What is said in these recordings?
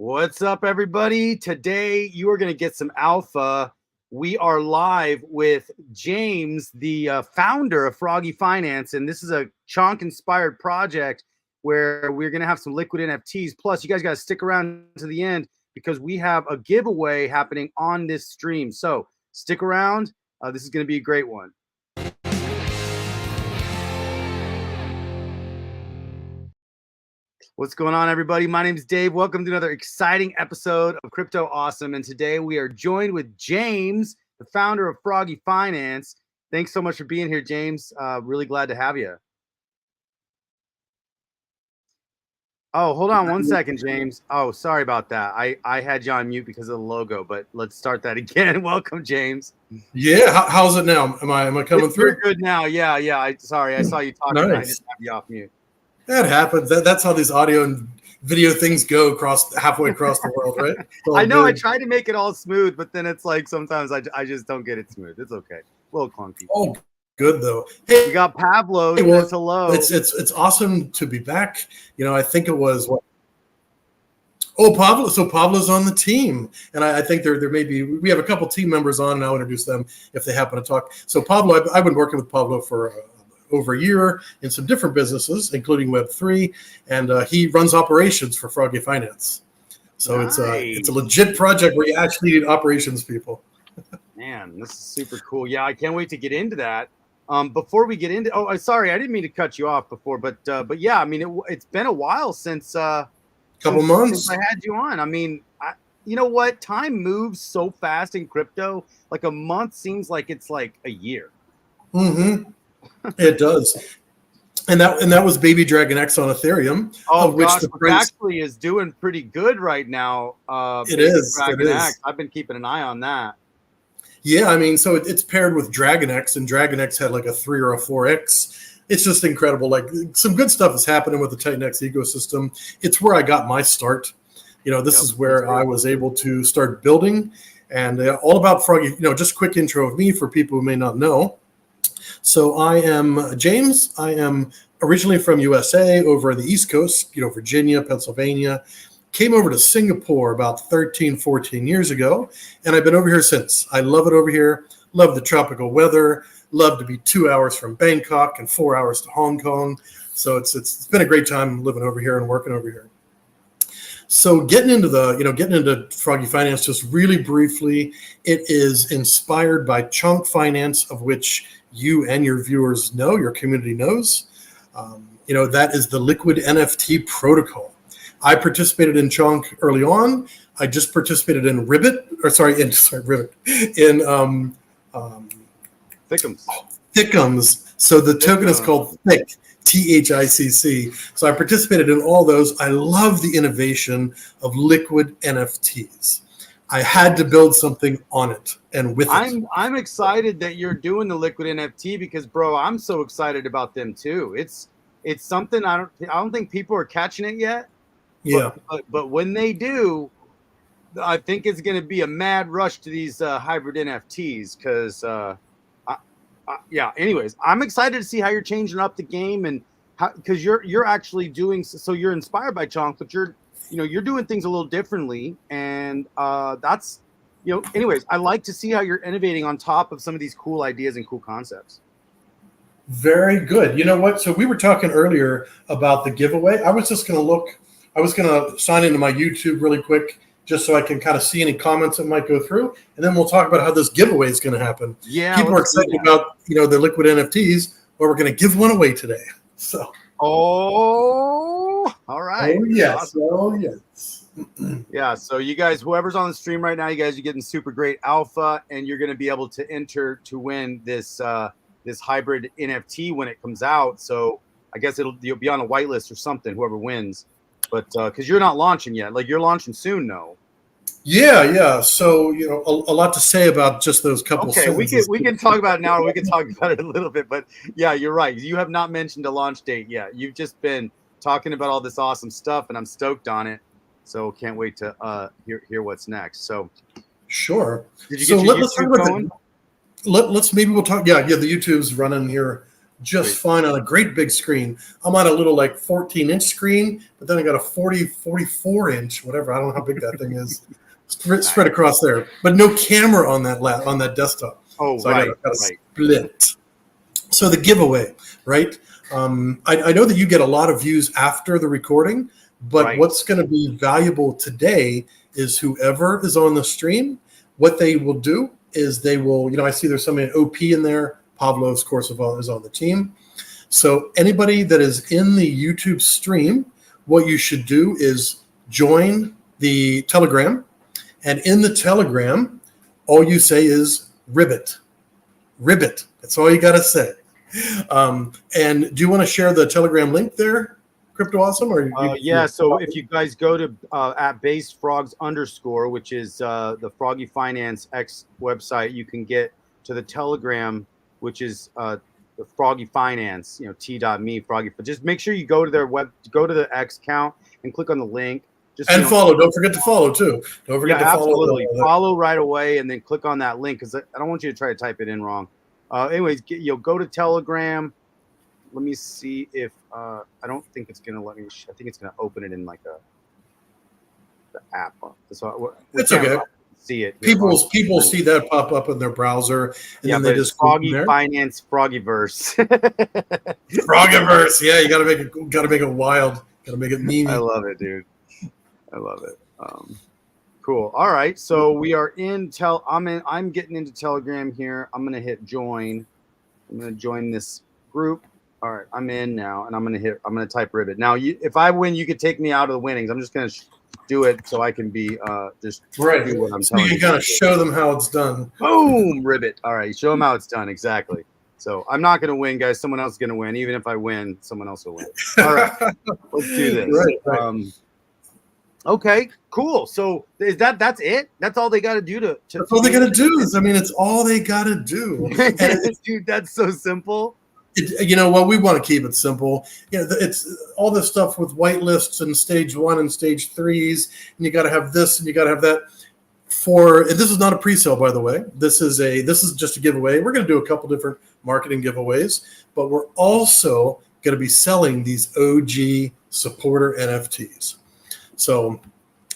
What's up, everybody? Today, you are going to get some alpha. We are live with James, the founder of Froggy Finance, and this is a CHONK-inspired project where we're going to have some liquid NFTs. Plus, you guys got to stick around to the end because we have a giveaway happening on this stream. So stick around. This is going to be a great one. What's going on, everybody? My name is Dave. Welcome to another exciting episode of Crypto Awesome. And today we are joined with James, the founder of Froggy Finance. Thanks so much for being here, James. Really glad to have you. Oh, hold on one second, James. Oh, sorry about that. I had you on mute because of the logo, but let's start that again. Welcome, James. Yeah, how's it now? Am I coming through? You're good now. Yeah. Sorry, I saw you talking. Nice. I just have you off mute. That happens. That's how these audio and video things go halfway across the world, right? I know. Good. I try to make it all smooth, but then it's like sometimes I just don't get it smooth. It's okay. A little clunky. Oh, good though. Hey, we got Pablo. Hey, well, hello. It's awesome to be back. You know, I think it was what. Oh, Pablo. So Pablo's on the team, and I think there may be. We have a couple team members on, and I'll introduce them if they happen to talk. So Pablo, I've been working with Pablo for over a year in some different businesses, including Web3, and he runs operations for Froggy Finance. So nice. It's a legit project where you actually need operations people. Man, this is super cool. Yeah, I can't wait to get into that. Before we get into, sorry, I didn't mean to cut you off before, but yeah, I mean it's been a while since couple months since I had you on. I mean, you know what? Time moves so fast in crypto. Like a month seems like it's like a year. Mm-hmm. It does, and that was Baby Dragon X on Ethereum. Oh, of which gosh, the which price actually is doing pretty good right now. It is. Dragon X. I've been keeping an eye on that. Yeah, I mean, so it's paired with Dragon X, and Dragon X had like a 3 or a 4X. It's just incredible. Like some good stuff is happening with the Titan X ecosystem. It's where I got my start. You know, this is where I was able to start building, and all about Froggy. You know, just quick intro of me for people who may not know. So I am James. I am originally from USA, over the East Coast, you know, Virginia, Pennsylvania. Came over to Singapore about 13, 14 years ago, and I've been over here since. I love it over here. Love the tropical weather. Love to be 2 hours from Bangkok and 4 hours to Hong Kong. So it's been a great time living over here and working over here. So getting into Froggy Finance just really briefly, it is inspired by CHONK Finance, of which you and your viewers know, your community knows. You know, that is the liquid NFT protocol. I participated in CHONK early on. I just participated in Ribbit. In Thickums. So the token is called Thick, THICC. So I participated in all those. I love the innovation of liquid NFTs. I had to build something on it and with it. I'm excited that you're doing the liquid NFT because, bro, I'm so excited about them too. It's something I don't think people are catching it yet. Yeah. But when they do, I think it's going to be a mad rush to these hybrid NFTs because, yeah. Anyways, I'm excited to see how you're changing up the game and because you're actually doing so. You're inspired by CHONK, but you're doing things a little differently, and that's anyways, I like to see how you're innovating on top of some of these cool ideas and cool concepts. Very good. You know what? So we were talking earlier about the giveaway. I was going to sign into my YouTube really quick just so I can kind of see any comments that might go through, and then we'll talk about how this giveaway is going to happen. Yeah, people are excited about the liquid NFTs, but we're going to give one away today. So. Oh, all right. Oh yes. Awesome. Oh yes. Yeah. So you guys, whoever's on the stream right now, you guys are getting super great alpha, and you're going to be able to enter to win this this hybrid NFT when it comes out. So I guess you'll be on a whitelist or something. Whoever wins, but because you're not launching yet, like you're launching soon, no? Yeah. So a lot to say about just those couple. Okay, sentences. we can talk about it now, or we can talk about it a little bit. But yeah, you're right. You have not mentioned a launch date yet. You've just been talking about all this awesome stuff, and I'm stoked on it. So can't wait to hear what's next. So sure. Did you get your YouTube going? Let's maybe we'll talk. Yeah. The YouTube's running here just Sweet. fine on a great big screen. I'm on a little like 14-inch screen, but then I got a 44-inch, whatever. I don't know how big that thing is, spread across there. But no camera on that desktop. Oh, So I got a right. split. So the giveaway, right? I know that you get a lot of views after the recording, but Right. what's going to be valuable today is whoever is on the stream, what they will do is they will, I see there's somebody OP in there. Pablo, of course, is on the team. So anybody that is in the YouTube stream, what you should do is join the Telegram. And in the Telegram, all you say is ribbit. Ribbit. That's all you got to say. And do you want to share the Telegram link there, Crypto Awesome? Or yeah. So if you guys go to at @basefrogs_, which is the Froggy Finance X website, you can get to the Telegram, which is the Froggy Finance, t.me Froggy. But just make sure you go to their go to the X account and click on the link. Just and follow. Don't forget to follow too. Don't forget to follow. Absolutely. Follow right away and then click on that link because I don't want you to try to type it in wrong. Anyways, you'll go to Telegram. Let me see if I don't think it's gonna let me. I think it's gonna open it in like the app. So it's okay. See it. People see that pop up in their browser, and then they just Froggy Finance Froggyverse. Froggyverse. Yeah, you gotta make it wild. Gotta make it memey. I love it, dude. I love it. Cool. All right. So we are in I'm getting into Telegram here. I'm gonna hit join. I'm gonna join this group. All right, I'm in now, and I'm gonna type ribbit. Now, if I win, you could take me out of the winnings. I'm just gonna do it so I can be just right. Do what I'm telling you. You gotta show them how it's done. Boom, ribbit. All right, show them how it's done exactly. So I'm not gonna win, guys. Someone else is gonna win. Even if I win, someone else will win. All right, let's do this. Right. Okay, cool. So that's it? That's all they got to do to That's all they got to do. It's all they got to do. Dude, that's so simple. You know what? We want to keep it simple. It's all this stuff with whitelists and stage 1 and stage 3s, and you got to have this and you got to have that. And this is not a pre-sale, by the way. This is just a giveaway. We're going to do a couple different marketing giveaways, but we're also going to be selling these OG supporter NFTs. So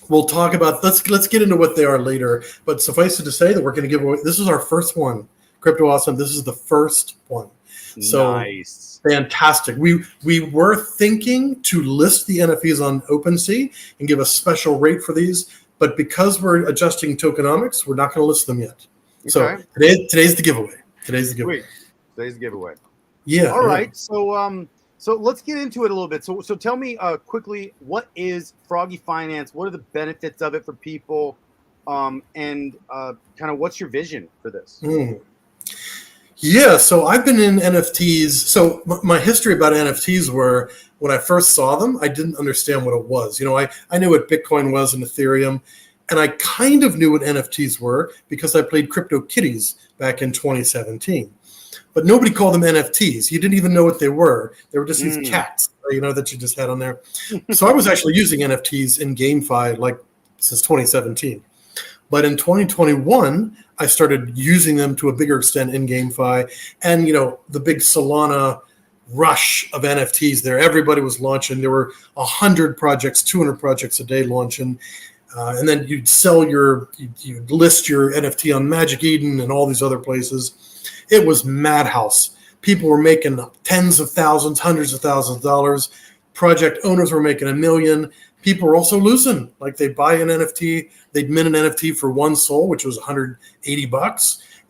we'll talk about let's get into what they are later. But suffice it to say that we're going to give away. This is our first one, Crypto Awesome. This is the first one. So nice. Fantastic. We were thinking to list the NFTs on OpenSea and give a special rate for these, but because we're adjusting tokenomics, we're not going to list them yet. Okay. So today's the giveaway. Today's the giveaway. Yeah. All right. So let's get into it a little bit. So tell me quickly, what is Froggy Finance? What are the benefits of it for people? And kind of what's your vision for this? Yeah, so I've been in NFTs. So my history about NFTs were when I first saw them, I didn't understand what it was. I knew what Bitcoin was and Ethereum, and I kind of knew what NFTs were because I played CryptoKitties back in 2017. But nobody called them NFTs. You didn't even know what they were. They were just these cats, that you just had on there. So I was actually using NFTs in GameFi since 2017. But in 2021, I started using them to a bigger extent in GameFi. And, the big Solana rush of NFTs there, everybody was launching. There were 100 projects, 200 projects a day launching. And then you'd you'd list your NFT on Magic Eden and all these other places. It was madhouse. People were making tens of thousands, hundreds of thousands of dollars. Project owners were making $1 million. People were also losing. Like they'd buy an NFT, they'd mint an NFT for one SOL, which was $180,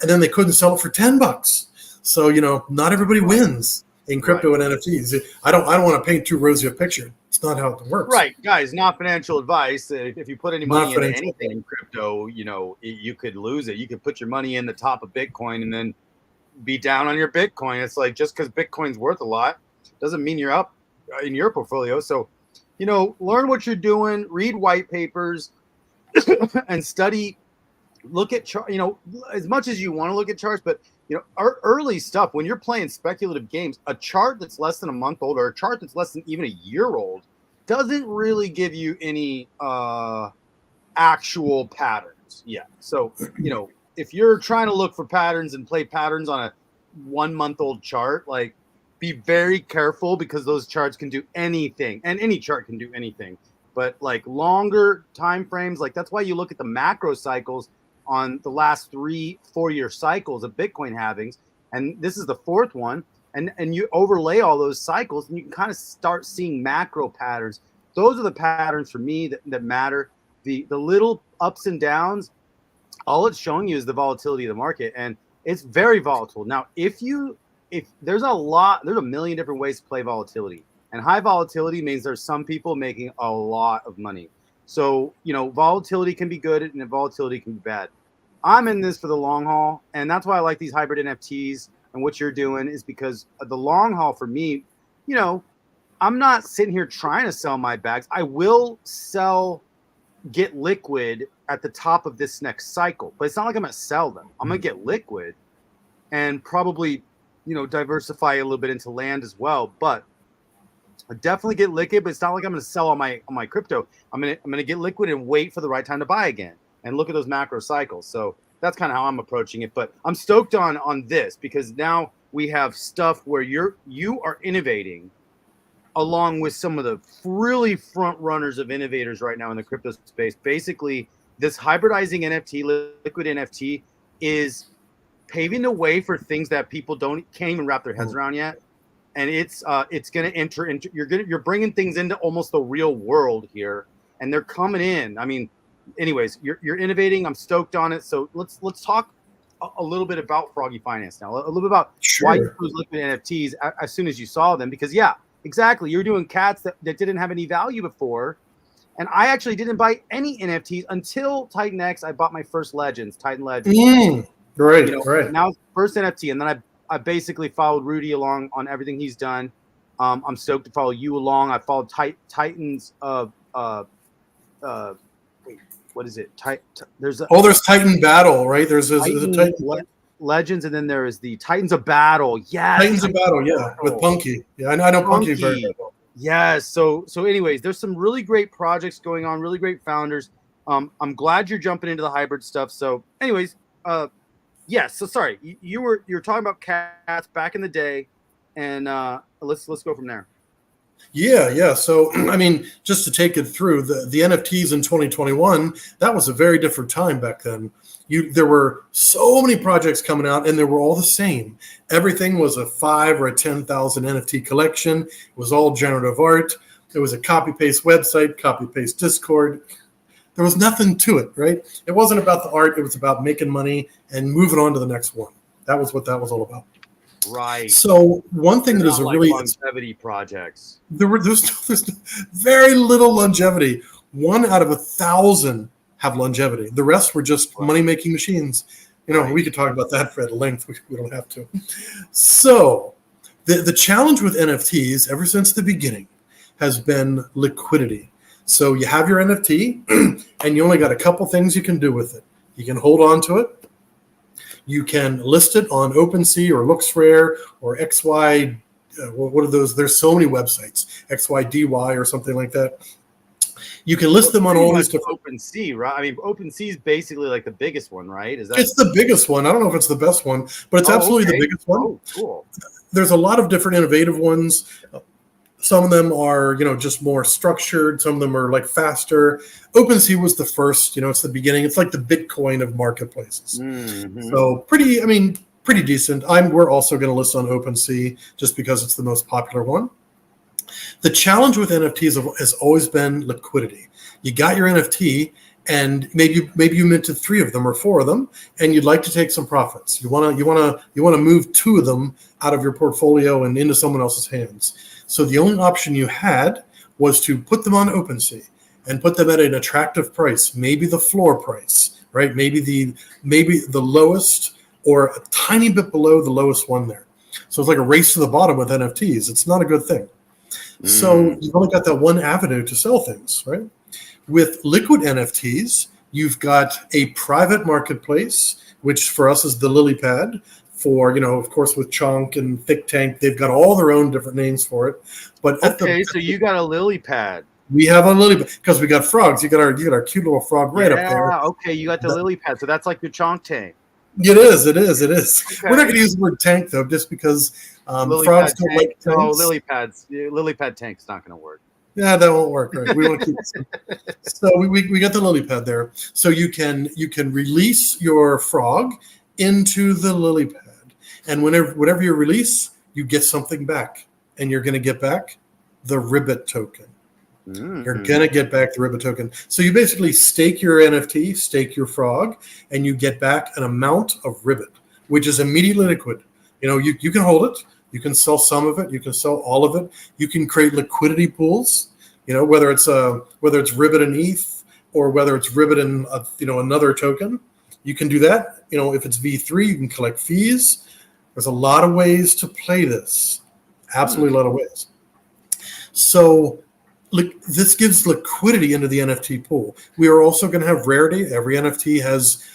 and then they couldn't sell it for $10. So not everybody wins in crypto and NFTs. I don't want to paint too rosy a picture. It's not how it works. Right, guys. Not financial advice. If you put any money into anything in crypto, you could lose it. You could put your money in the top of Bitcoin and then be down on your Bitcoin. It's like just because Bitcoin's worth a lot doesn't mean you're up in your portfolio. So, learn what you're doing, read white papers, and study. Look at as much as you want to look at charts, but early stuff when you're playing speculative games, a chart that's less than a month old or a chart that's less than even a year old doesn't really give you any actual patterns yet. So, if you're trying to look for patterns and play patterns on a 1 month old chart, like be very careful because those charts can do anything, and any chart can do anything. But like longer time frames, like that's why you look at the macro cycles on the last 3-4 year cycles of Bitcoin halvings, and this is the fourth one, and you overlay all those cycles, and you can kind of start seeing macro patterns. Those are the patterns for me that matter. The little ups and downs, all it's showing you is the volatility of the market, and it's very volatile. Now, if there's a million different ways to play volatility, and high volatility means there's some people making a lot of money. So, volatility can be good and volatility can be bad. I'm in this for the long haul, and that's why I like these hybrid NFTs. And what you're doing is because of the long haul for me, I'm not sitting here trying to sell my bags. I will get liquid at the top of this next cycle, but it's not like I'm going to sell them. I'm going to get liquid and probably, diversify a little bit into land as well. But I definitely get liquid, but it's not like I'm going to sell on my crypto. I'm going to get liquid and wait for the right time to buy again and look at those macro cycles. So that's kind of how I'm approaching it. But I'm stoked on this because now we have stuff where you are innovating along with some of the really front runners of innovators right now in the crypto space. Basically, this hybridizing NFT, liquid NFT, is paving the way for things that people can't even wrap their heads around yet. And it's going to enter into you're bringing things into almost the real world here, and they're coming in. I mean, anyways, you're innovating. I'm stoked on it. So let's talk a little bit about Froggy Finance now. A little bit about why you chose liquid NFTs as soon as you saw them, because exactly, you're doing cats that didn't have any value before. And I actually didn't buy any NFTs until Titan X. I bought my first Titan Legends. Right. Now it's the first NFT, and then I basically followed Rudy along on everything he's done. I'm stoked to follow you along. I followed Titans of wait, what is it? There's Titan Battle, right? There's a Titan Legends, and then there is the Titans of Battle. Yeah, Titans of Battle, with Punky. Yeah, I know Punky very well. Yes. So anyways, there's some really great projects going on, really great founders. I'm glad you're jumping into the hybrid stuff. So anyways, yes. So sorry, you were talking about cats back in the day, and let's go from there. Yeah. So I mean, just to take it through the NFTs in 2021, that was a very different time back then. There were so many projects coming out, and they were all the same. Everything was a 5 or a 10,000 NFT collection. It was all generative art. It was a copy-paste website, copy-paste Discord. There was nothing to it, right? It wasn't about the art. It was about making money and moving on to the next one. That was what that was all about. Right. So one thing that is a really longevity projects. There's very little longevity. 1 out of 1,000 have longevity. The rest were just money-making machines. We could talk about that at length. We don't have to. So the challenge with NFTs ever since the beginning has been liquidity. So you have your NFT, and you only got a couple things you can do with it. You can hold on to it. You can list it on OpenSea or LooksRare or XY. What are those? There's so many websites, XYDY or something like that. You can list them on all these different OpenSea, right? I mean, OpenSea is basically like the biggest one, right? It's the biggest one. I don't know if it's the best one, but it's absolutely the biggest one. Oh, cool. There's a lot of different innovative ones. Some of them are, just more structured. Some of them are like faster. OpenSea was the first, it's the beginning. It's like the Bitcoin of marketplaces. Mm-hmm. So pretty decent. We're also going to list on OpenSea just because it's the most popular one. The challenge with NFTs has always been liquidity. You got your NFT, and maybe you minted 3 of them or 4 of them, and you'd like to take some profits. You want to move 2 of them out of your portfolio and into someone else's hands. So the only option you had was to put them on OpenSea and put them at an attractive price, maybe the floor price, right? Maybe the lowest or a tiny bit below the lowest one there. So it's like a race to the bottom with NFTs. It's not a good thing. So you've only got that one avenue to sell things, right? With liquid NFTs, you've got a private marketplace, which for us is the lily pad. For, of course, with CHONK and Thick Tank, they've got all their own different names for it. But so you got a lily pad. We have a lily pad because we got frogs. You got our cute little frog right up there. Yeah, okay, you got the lily pad. So that's like your CHONK tank. It is. Okay. We're not going to use the word tank, though, just because Lily Frogs pad don't tank. like No, tanks. lily pad tank's not going to work. Yeah, that won't work. Right? We want to keep it. So we got the lily pad there. So you can release your frog into the lily pad, and whatever you release, you get something back, and you're going to get back the ribbit token. You're going to get back the ribbit token. So you basically stake your NFT, stake your frog, and you get back an amount of ribbit, which is immediately liquid. You can hold it. You can sell some of it. You can sell all of it. You can create liquidity pools. Whether it's ribbit and ETH or whether it's ribbit and another token, you can do that. If it's V3, you can collect fees. There's a lot of ways to play this. Absolutely a lot of ways. So this gives liquidity into the NFT pool. We are also going to have rarity. Every NFT has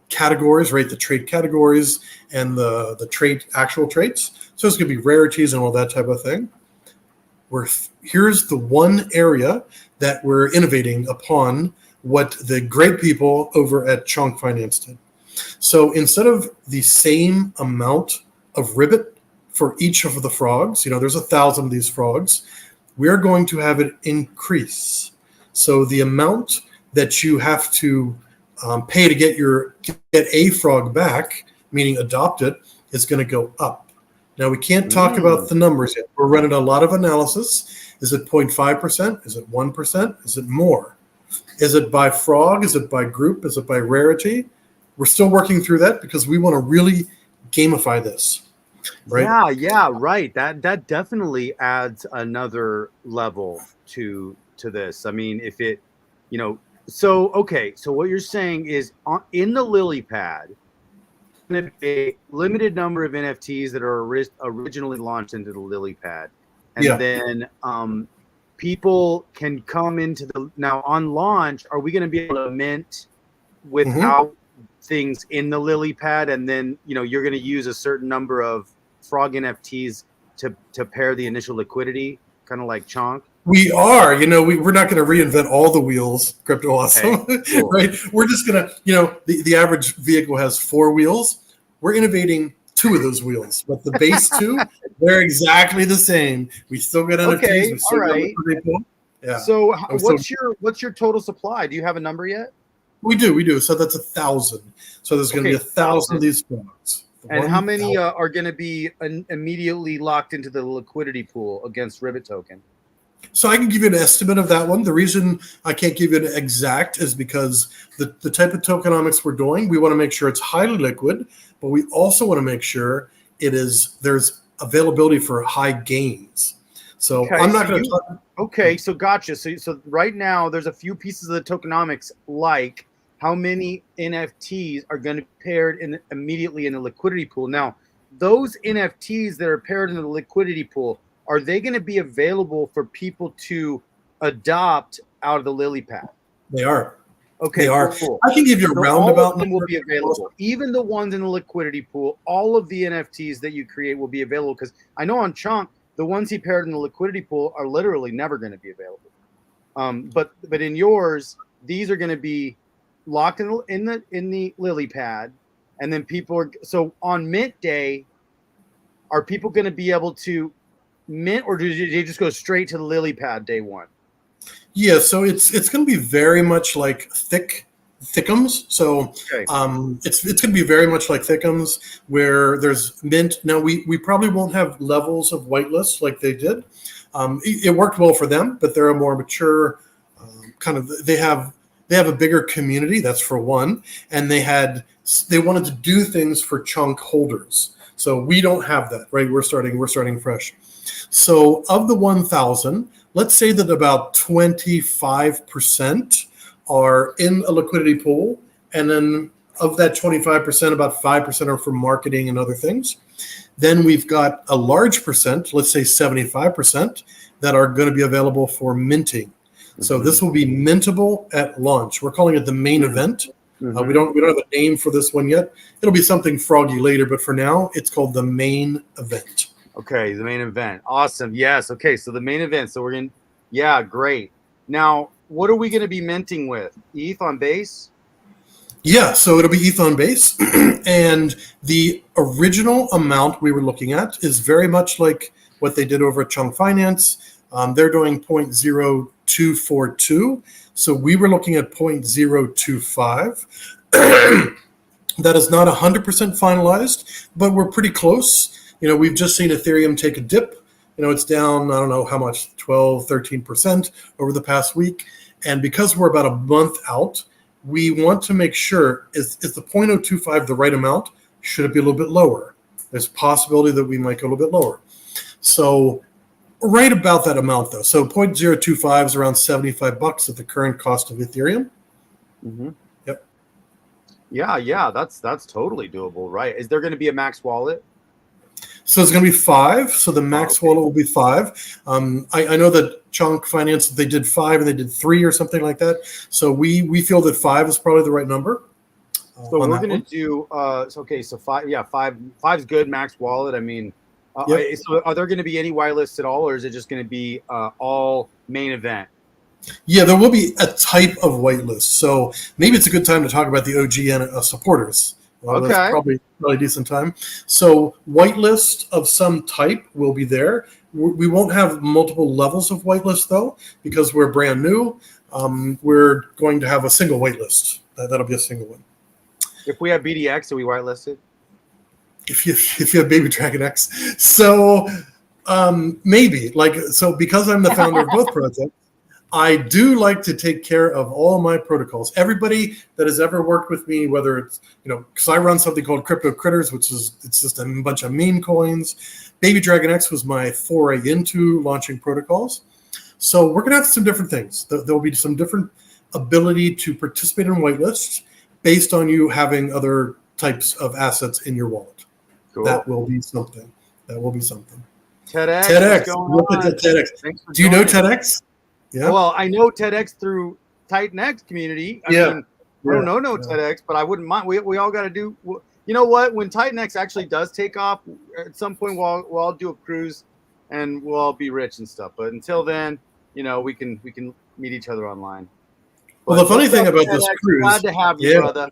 categories, right? The trait categories and the trait actual traits. So it's going to be rarities and all that type of thing. Here's the one area that we're innovating upon what the great people over at CHONK Finance did. So instead of the same amount of ribbit for each of the frogs, there's 1,000 of these frogs, we're going to have it increase. So the amount that you have to pay to get a frog back, meaning adopt it, is going to go up. Now, we can't talk about the numbers yet. We're running a lot of analysis. Is it 0.5%? Is it 1%? Is it more? Is it by frog? Is it by group? Is it by rarity? We're still working through that because we want to really gamify this. Right? Yeah, right. That definitely adds another level to this. I mean, if it, so what you're saying is in the lily pad, a limited number of NFTs that are originally launched into the lily pad, and then people can come into now on launch. Are we going to be able to mint without things in the lily pad, and then you're going to use a certain number of frog NFTs to pair the initial liquidity, kind of like CHONK? We are, we're not going to reinvent all the wheels, Crypto Awesome, okay, cool. Right? We're just going to, the average vehicle has 4 wheels. We're innovating 2 of those wheels, but the base 2, they're exactly the same. We still get NFTs. Okay, we still all right. Yeah. So what's your total supply? Do you have a number yet? We do. So that's 1,000. So there's going to be 1,000 of these frogs. And how many are going to be immediately locked into the liquidity pool against ribbit token? So I can give you an estimate of that one. The reason I can't give you an exact is because the type of tokenomics we're doing, we want to make sure it's highly liquid, but we also want to make sure there's availability for high gains. So I'm not going to talk. Okay, so gotcha. So right now there's a few pieces of the tokenomics, like how many NFTs are going to be paired immediately in the liquidity pool. Now, those NFTs that are paired in the liquidity pool, are they going to be available for people to adopt out of the lily pad? They are. Okay, they are. Cool. I can give you a roundabout. All of them will be available. Even the ones in the liquidity pool, all of the NFTs that you create will be available, because I know on CHONK, the ones he paired in the liquidity pool are literally never going to be available. But in yours, these are going to be locked in the lily pad, and then people are. So on mint day, are people going to be able to mint, or do they just go straight to the lily pad day one? Yeah, so it's going to be very much like thickums. So it's going to be very much like thickums, where there's mint. Now we probably won't have levels of whitelist like they did. It worked well for them, but they're a more mature kind of. They have a bigger community. That's for one, and they wanted to do things for chunk holders. So we don't have that, right? We're starting fresh. So of the 1,000, let's say that about 25% are in a liquidity pool. And then of that 25%, about 5% are for marketing and other things. Then we've got a large percent, let's say 75%, that are going to be available for minting. Mm-hmm. So this will be mintable at launch. We're calling it the main event. Mm-hmm. We don't have a name for this one yet. It'll be something froggy later, but for now, it's called the main event. Okay, the main event. Awesome. Yes. Okay, so the main event. So we're going to, yeah, great. Now, what are we going to be minting with? ETH on base? Yeah, so it'll be ETH on base, and the original amount we were looking at is very much like what they did over at CHONK Finance. They're doing 0.0242, so we were looking at 0.025. That is not 100% finalized, but we're pretty close. We've just seen Ethereum take a dip. It's down, I don't know how much, 12, 13% over the past week. And because we're about a month out, we want to make sure, is the 0.025 the right amount? Should it be a little bit lower? There's a possibility that we might go a little bit lower. So right about that amount, though. So 0.025 is around $75 at the current cost of Ethereum. Mm-hmm. Yep. Yeah, that's totally doable, right? Is there going to be a max wallet? So it's going to be 5. So the max wallet will be 5. I know that CHONK Finance, they did 5 and they did 3 or something like that. So we feel that 5 is probably the right number. So we're going to do so 5. Yeah, 5's good max wallet. I mean, yep. So are there going to be any whitelists at all, or is it just going to be all main event? Yeah, there will be a type of whitelist. So maybe it's a good time to talk about the OG and supporters. Okay. That's probably a decent time. So whitelist of some type will be there. We won't have multiple levels of whitelist, though, because we're brand new. We're going to have a single whitelist. That'll be a single one. If we have BDX, are we whitelisted? If you have Baby Dragon X. So maybe. Because I'm the founder of both projects, I do like to take care of all my protocols. Everybody that has ever worked with me, whether it's, because I run something called Crypto Critters, it's just a bunch of meme coins. Baby Dragon X was my foray into launching protocols. So we're going to have some different things. There'll be some different ability to participate in whitelists based on you having other types of assets in your wallet. Cool. That will be something. TEDx. Look at TEDx. Do you know TEDx? Yeah. Well, I know TEDx through Titan X community. I mean, I don't know TEDx, but I wouldn't mind. We all got to do. You know what? When Titan X actually does take off, at some point we'll all do a cruise, and we'll all be rich and stuff. But until then, we can meet each other online. Well, the funny thing about this cruise, glad to have you, brother.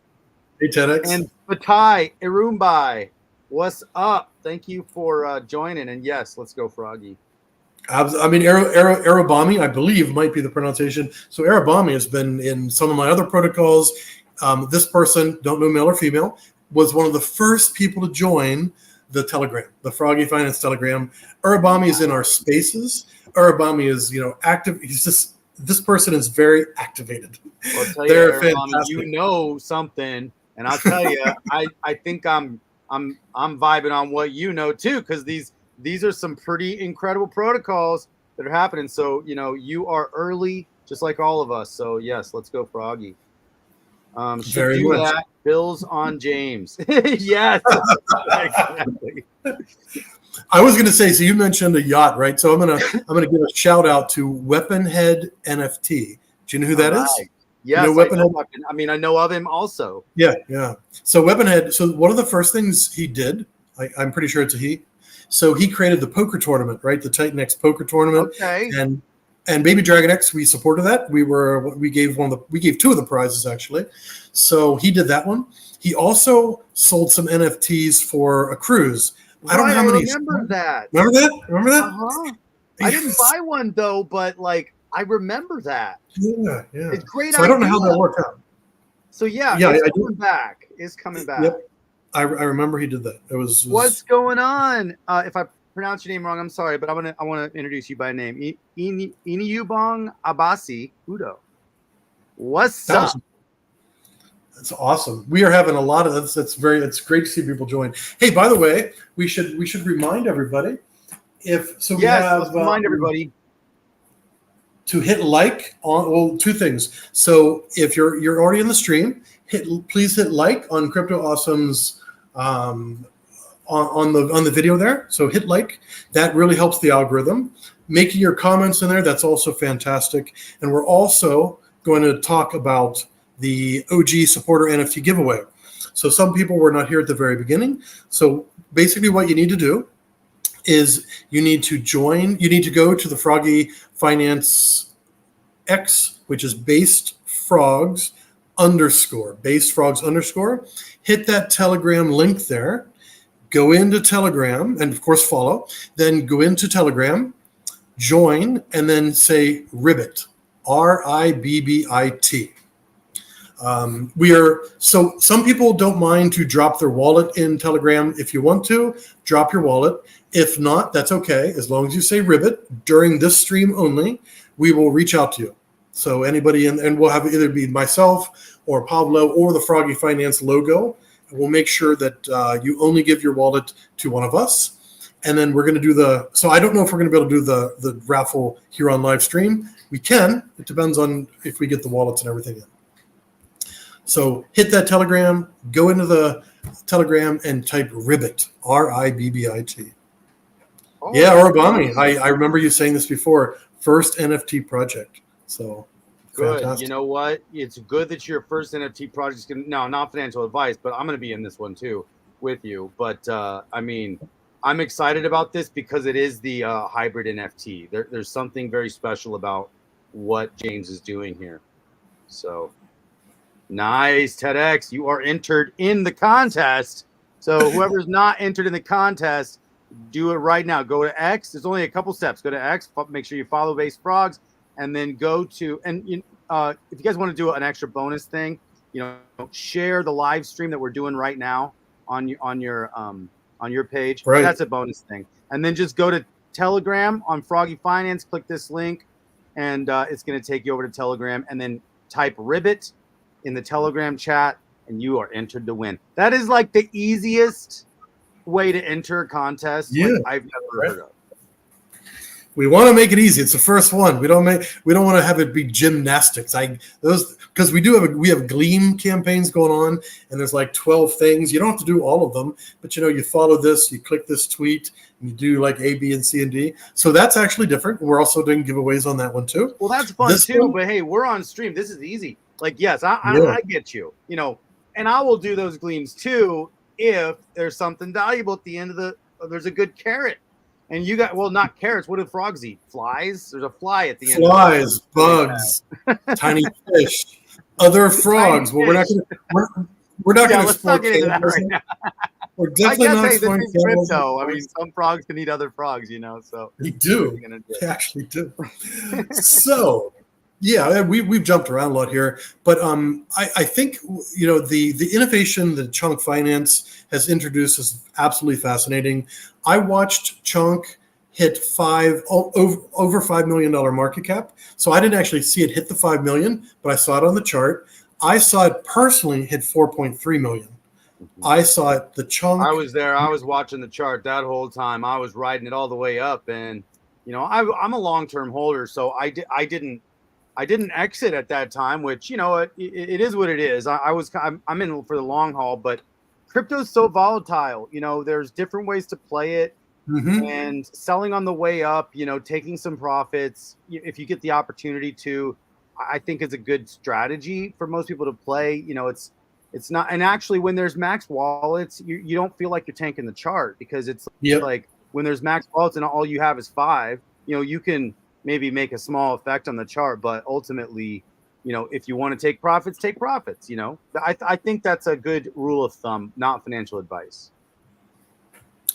Hey, TEDx. And Fatai Irumbai, what's up? Thank you for joining. And yes, let's go, Froggy. I mean, Arabami, I believe, might be the pronunciation. So Arabami has been in some of my other protocols. This person, don't know male or female, was one of the first people to join the Telegram, the Froggy Finance Telegram. Arabami is in our spaces. Arabami is, active. This person is very activated. Well, I'll tell you, Arabami, you know something, and I'll tell you, I think I'm vibing on what you know too, because these are some pretty incredible protocols that are happening. So, you are early, just like all of us. So, yes, let's go, Froggy. Very much. That. Bills on James. Yes. Exactly. I was going to say, so you mentioned a yacht, right? So I'm gonna give a shout out to Weaponhead NFT. Do you know who that is? Yes, Weaponhead? I know of him also. Yeah. So Weaponhead. So one of the first things he did, I'm pretty sure it's a he. So he created the poker tournament, right? The Titan X poker tournament. Okay. And Baby Dragon X, we supported that. We gave 2 of the prizes actually. So he did that one. He also sold some NFTs for a cruise. Right, I don't know how many. Remember that? Remember that? Uh-huh. I didn't buy one though, but I remember that. Yeah. It's great. So I don't know how that worked out. So it's coming back. Yep. I remember he did that. What's going on? If I pronounce your name wrong, I'm sorry, but I want to introduce you by name. Iniyubong Abasi Udo. What's up? That's awesome. We are having a lot of this. It's great to see people join. Hey, by the way, we should remind everybody let's remind everybody to hit like on 2 things. So if you're already in the stream, please hit like on Crypto Awesome's on the video there. So hit like. That really helps the algorithm. Making your comments in there, that's also fantastic. And we're also going to talk about the OG supporter NFT giveaway. So some people were not here at the very beginning. So basically what you need to do is you need to go to the Froggy Finance X, which is based frogs underscore, base frogs underscore. Hit that Telegram link there. Go into Telegram and, of course, follow. Then go into Telegram, join, and then say Ribbit, RIBBIT. So some people don't mind to drop their wallet in Telegram. If you want to, drop your wallet. If not, that's okay. As long as you say Ribbit during this stream only, we will reach out to you. So anybody, and we'll have either be myself or Pablo or the Froggy Finance logo. We'll make sure that you only give your wallet to one of us. And then we're going to do so I don't know if we're going to be able to do the raffle here on live stream. We can. It depends on if we get the wallets and everything in. So hit that Telegram, go into the Telegram and type Ribbit, RIBBIT. Oh, yeah, Origami. I remember you saying this before. First NFT project. So good. Fantastic. You know what? It's good that your first NFT project is going to, no, not financial advice, but I'm going to be in this one too with you. But I mean, I'm excited about this because it is the hybrid NFT. There's something very special about what James is doing here. So nice, TEDx. You are entered in the contest. So whoever's not entered in the contest, do it right now. Go to X. There's only a couple steps. Go to X. Make sure you follow Base Frogs, and then go to if you guys want to do an extra bonus thing, share the live stream that we're doing right now on your page. Right. That's a bonus thing. And then just go to Telegram on Froggy Finance. Click this link, and it's going to take you over to Telegram. And then type Ribbit in the Telegram chat, and you are entered to win. That is like the easiest way to enter a contest I've never heard of. We want to make it easy. It's the first one. We don't want to have it be gymnastics. Because we have Gleam campaigns going on, and there's like 12 things. You don't have to do all of them, but you follow this, you click this tweet, and you do like A, B, and C, and D. So that's actually different. We're also doing giveaways on that one too. Well, that's fun too. But hey, we're on stream. This is easy. Like, yes, I get you. And I will do those gleams too if there's something valuable at the end of there's a good carrot. And you got, not carrots. What do frogs eat? Flies? There's a fly at the end. Flies, bugs, tiny fish, other frogs. Well, we're not going to let's not get into that right now. We're definitely not exploring crypto. I mean, some frogs can eat other frogs, so. They do. They actually do. So, yeah, we've jumped around a lot here. But I think, the innovation that CHONK Finance has introduced is absolutely fascinating. I watched CHONK hit over $5 million market cap. So I didn't actually see it hit the 5 million, but I saw it on the chart. I saw it personally hit 4.3 million. I saw it, the CHONK. I was there. I was watching the chart that whole time. I was riding it all the way up. And, I'm a long-term holder, so I didn't exit at that time, which, it is what it is. I'm in for the long haul, but crypto's so volatile. There's different ways to play it, and selling on the way up, taking some profits. If you get the opportunity to, I think it's a good strategy for most people to play. It's not, and actually when there's max wallets, you don't feel like you're tanking the chart, because it's like when there's max wallets and all you have is 5, you can maybe make a small effect on the chart, but ultimately, if you want to take profits, take profits. I think that's a good rule of thumb, not financial advice.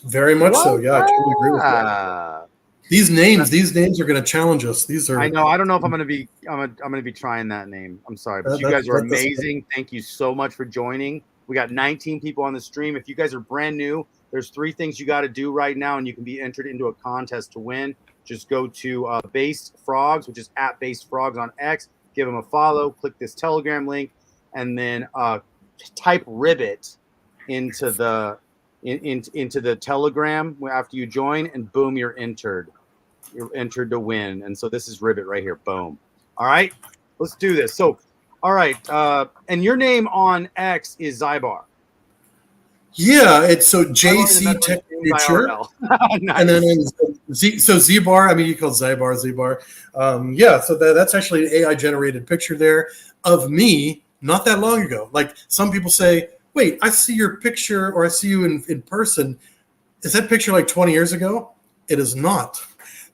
Very much so. Yeah, I totally agree with that. These names are going to challenge us. These are. I know. I don't know if I'm going to be trying that name. I'm sorry, but you guys are amazing. Thank you so much for joining. We got 19 people on the stream. If you guys are brand new, there's 3 things you got to do right now, and you can be entered into a contest to win. Just go to Based Frogs, which is at Based Frogs on X. Give them a follow. Click this Telegram link, and then type Ribbit into the Telegram after you join, and boom, you're entered. You're entered to win. And so this is Ribbit right here. Boom. All right, let's do this. So, all right, and your name on X is Zybar. Yeah, it's so JC Tech Future, nice. And then Z-Bar. I mean, you call it Zybar. So that's actually an AI generated picture there of me not that long ago. Like, some people say, "Wait, I see your picture, or I see you in person." Is that picture like 20 years ago? It is not.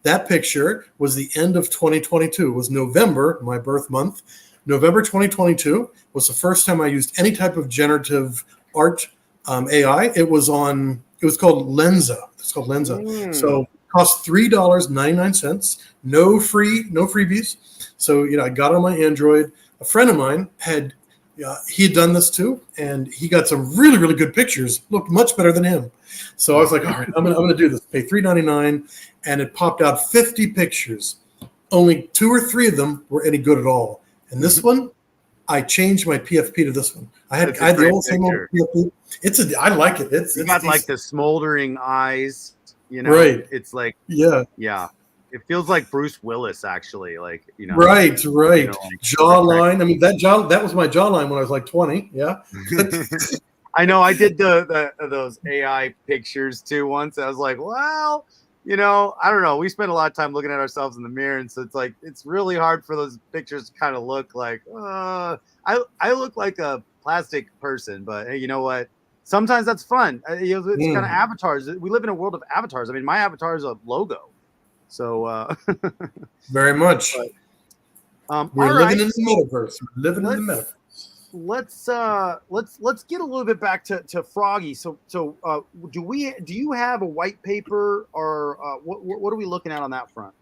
That picture was the end of 2022. It was November, my birth month. November 2022 was the first time I used any type of generative art AI. It was called Lenza. It's called Lenza. So it cost $3.99. No freebies. So I got it on my Android. A friend of mine he had done this too, and he got some really, really good pictures. Looked much better than him. So I was like, all right, I'm gonna do this. Pay $3.99, and it popped out 50 pictures. Only 2 or 3 of them were any good at all. And this one, I changed my PFP to this one. I had the old same old PFP. I like it. It's got decent. Like the smoldering eyes. Right. It's like yeah. It feels like Bruce Willis, actually. Like Right. Jawline. I mean, that was my jawline when I was like 20. Yeah. I know. I did those AI pictures too once. I was like, well, I don't know. We spend a lot of time looking at ourselves in the mirror, and so it's like it's really hard for those pictures to kind of look like I look like a plastic person. But hey, you know what? Sometimes that's fun. It's kind of avatars. We live in a world of avatars. I mean, my avatar is a logo. So very much. But, we're living in the metaverse. We're living in the metaverse. Let's get a little bit back to Froggy. So do you have a white paper, or what are we looking at on that front?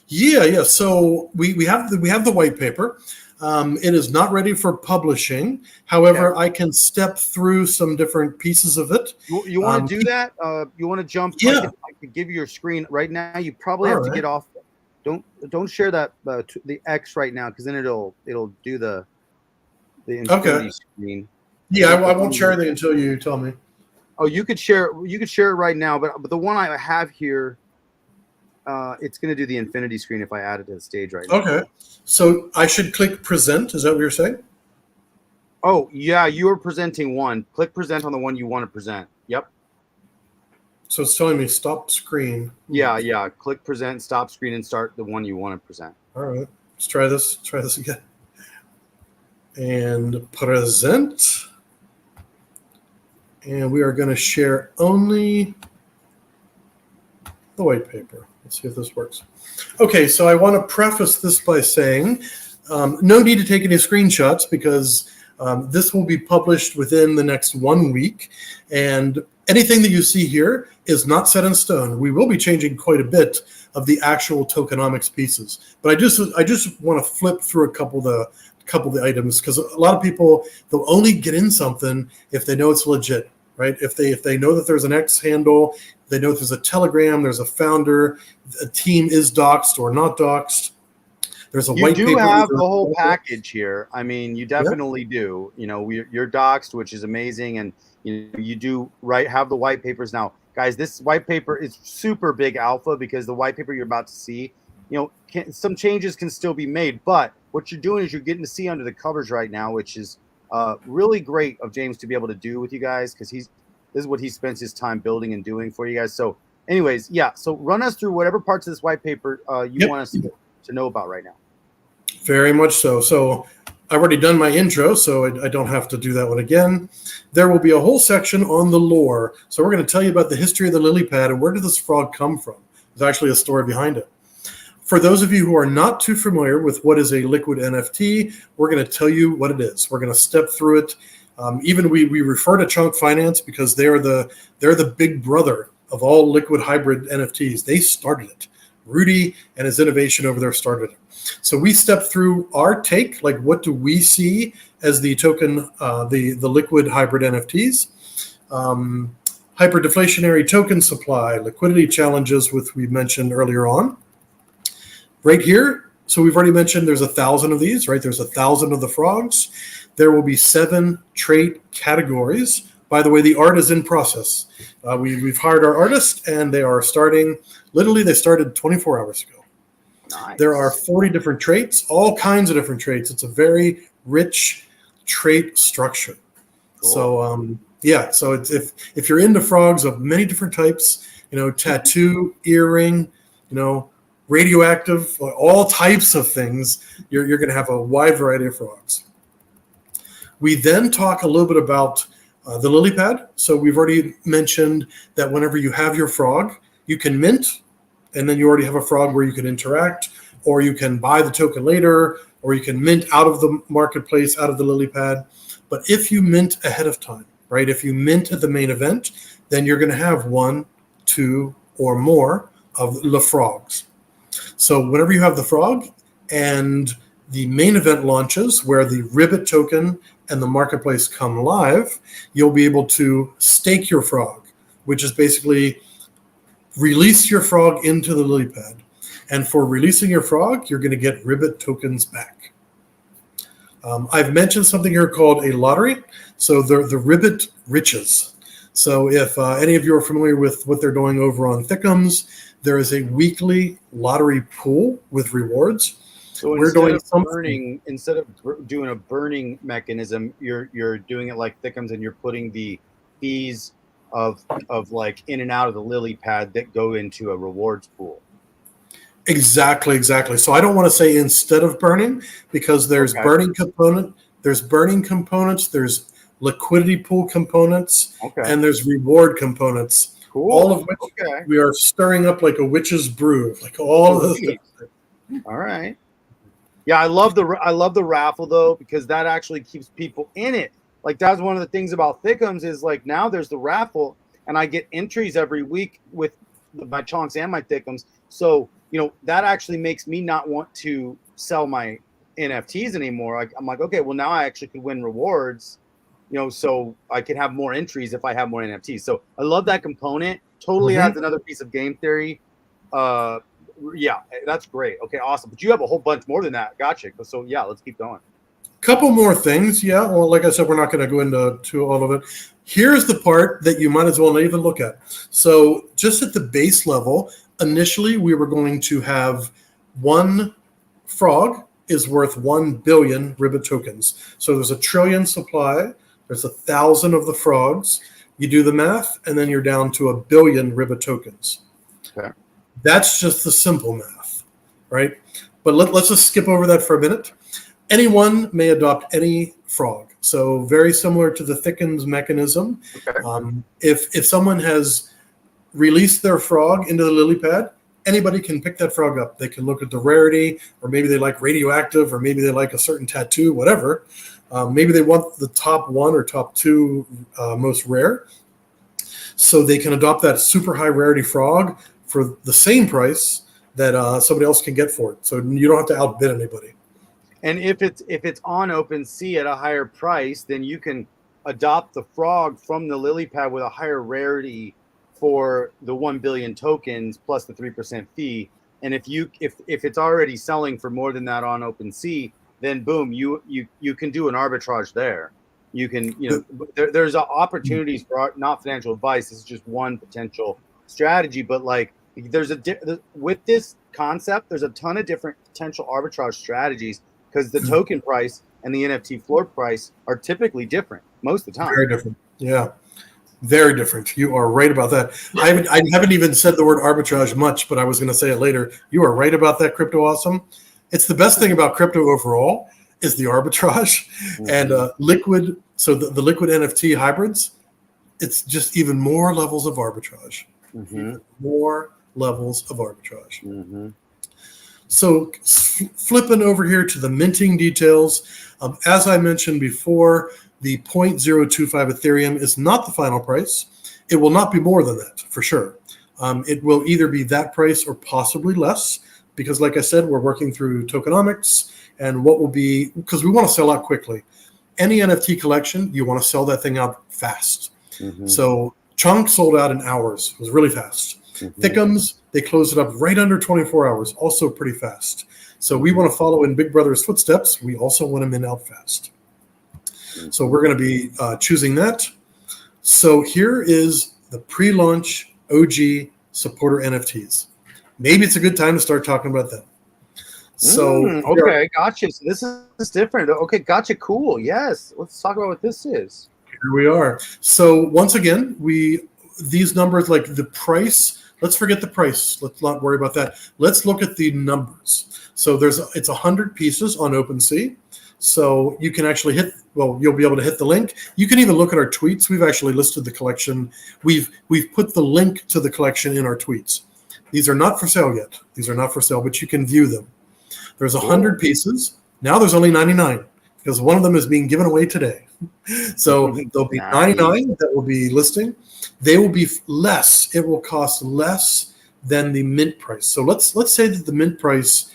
Yeah. So we have the white paper. It is not ready for publishing. However, I can step through some different pieces of it. You want to do that? You want to jump? Yeah. I could give you your screen right now. You probably have to get off. Don't share that the X right now, because then it'll do the infinity screen. Yeah, I won't share anything until you tell me. Oh, you could share it right now, but the one I have here, it's going to do the infinity screen if I add it to the stage right now. Okay. So I should click present. Is that what you're saying? Oh, yeah. You are presenting one. Click present on the one you want to present. Yep. So it's telling me stop screen. Yeah. Click present, stop screen, and start the one you want to present. All right. Let's try this. Try this again. And present. And we are going to share only the white paper. Let's see if this works. Okay, so I want to preface this by saying no need to take any screenshots, because this will be published within the next 1 week. And anything that you see here is not set in stone. We will be changing quite a bit of the actual tokenomics pieces. But I just want to flip through a couple of the items, because a lot of people, they'll only get in something if they know it's legit, right? If they know that there's an X handle, they know if there's a Telegram, there's a founder, a team is doxed or not doxed. There's a white paper. You do have the whole package here. I mean, you definitely do. You're doxed, which is amazing, and you do have the white papers now, guys. This white paper is super big alpha, because the white paper you're about to see, some changes can still be made, but what you're doing is you're getting to see under the covers right now, which is really great of James to be able to do with you guys, because this is what he spends his time building and doing for you guys. So anyways, so run us through whatever parts of this white paper you want us to know about right now. Very much so. So I've already done my intro, so I don't have to do that one again. There will be a whole section on the lore. So we're going to tell you about the history of the lily pad and where did this frog come from. There's actually a story behind it. For those of you who are not too familiar with what is a liquid NFT, we're going to tell you what it is. We're going to step through it. Even we refer to Chunk Finance because they're the big brother of all liquid hybrid NFTs. They started it. Rudy and his innovation over there started it. So we step through our take, like what do we see as the token, the liquid hybrid NFTs, hyperdeflationary token supply, liquidity challenges, which we mentioned earlier on. Right here, so we've already mentioned there's 1,000 of these, right? There's 1,000 of the frogs. There will be 7 trait categories. By the way, the art is in process. We've hired our artists, and they are starting. Literally, they started 24 hours ago. Nice. There are 40 different traits, all kinds of different traits. It's a very rich trait structure. Cool. So so it's, if you're into frogs of many different types, tattoo, earring, radioactive, all types of things, you're going to have a wide variety of frogs. We then talk a little bit about the lily pad. So we've already mentioned that whenever you have your frog, you can mint, and then you already have a frog where you can interact. or you can buy the token later, or you can mint out of the marketplace, out of the lily pad. But if you mint ahead of time, right? If you mint at the main event, then you're going to have 1, 2, or more of the frogs. So whenever you have the frog and the main event launches, where the ribbit token and the marketplace come live, you'll be able to stake your frog, which is basically release your frog into the lily pad. And for releasing your frog, you're going to get ribbit tokens back. I've mentioned something here called a lottery. So the ribbit riches. So if any of you are familiar with what they're doing over on Thickums, there is a weekly lottery pool with rewards. So instead of doing a burning mechanism, you're doing it like Thickums, and you're putting the fees of like in and out of the lily pad that go into a rewards pool. Exactly. So I don't want to say instead of burning, because there's burning components, there's liquidity pool components, and there's reward components. Cool. All of which we are stirring up like a witch's brew, like all of those things. All right. Yeah, I love the raffle though, because that actually keeps people in it. Like that's one of the things about Thickums is like now there's the raffle, and I get entries every week with my chonks and my Thickums. So that actually makes me not want to sell my NFTs anymore. I'm like, okay, well now I actually could win rewards, so I could have more entries if I have more NFTs. So I love that component. Totally adds another piece of game theory. Yeah, that's great. Okay, awesome. But you have a whole bunch more than that. Gotcha. So yeah, let's keep going. Couple more things. Yeah. Well, like I said, we're not going to go into all of it. Here's the part that you might as well not even look at. So just at the base level, initially we were going to have 1 frog is worth 1 billion ribbit tokens. So there's a trillion supply. There's 1,000 of the frogs. You do the math, and then you're down to 1 billion ribbit tokens. Okay. That's just the simple math, right? But let's just skip over that for a minute. Anyone may adopt any frog. So very similar to the Thickens mechanism. Okay. If someone has released their frog into the lily pad, anybody can pick that frog up. They can look at the rarity, or maybe they like radioactive, or maybe they like a certain tattoo, whatever. Maybe they want the top 1 or top 2 most rare. So they can adopt that super high rarity frog for the same price that somebody else can get for it. So you don't have to outbid anybody. And if it's on OpenSea at a higher price, then you can adopt the frog from the lily pad with a higher rarity for the 1 billion tokens plus the 3% fee. And if it's already selling for more than that on OpenSea, then boom, you can do an arbitrage there. You can, there's opportunities for not financial advice. This is just one potential strategy, but like with this concept, there's a ton of different potential arbitrage strategies, because the token price and the NFT floor price are typically different most of the time. Very different. Yeah. Very different. You are right about that. I haven't even said the word arbitrage much, but I was going to say it later. You are right about that, Crypto Awesome. It's the best thing about crypto overall is the arbitrage and liquid. So the liquid NFT hybrids, it's just even more levels of arbitrage. Even more levels of arbitrage. So flipping over here to the minting details, as I mentioned before, the 0.025 Ethereum is not the final price. It will not be more than that, for sure. It will either be that price or possibly less, because like I said, we're working through tokenomics and what will be, because we want to sell out quickly. Any NFT collection, you want to sell that thing out fast. So CHONK sold out in hours. It was really fast. Thickums, they closed it up right under 24 hours, also pretty fast. So we want to follow in Big Brother's footsteps. We also want them in out fast. So we're going to be choosing that. So here is the pre-launch OG supporter NFTs. Maybe it's a good time to start talking about them. So okay, gotcha. So this is different. Okay, gotcha. Cool. Yes, let's talk about what this is. Here we are. So once again, these numbers, like the price. Let's forget the price. Let's not worry about that. Let's look at the numbers. So it's 100 pieces on OpenSea. So you can actually you'll be able to hit the link. You can even look at our tweets. We've actually listed the collection. We've put the link to the collection in our tweets. These are not for sale yet. These are not for sale, but you can view them. There's 100 pieces. Now there's only 99 because one of them is being given away today. So there'll be 99 that will be listing. They will be less. It will cost less than the mint price. So let's say that the mint price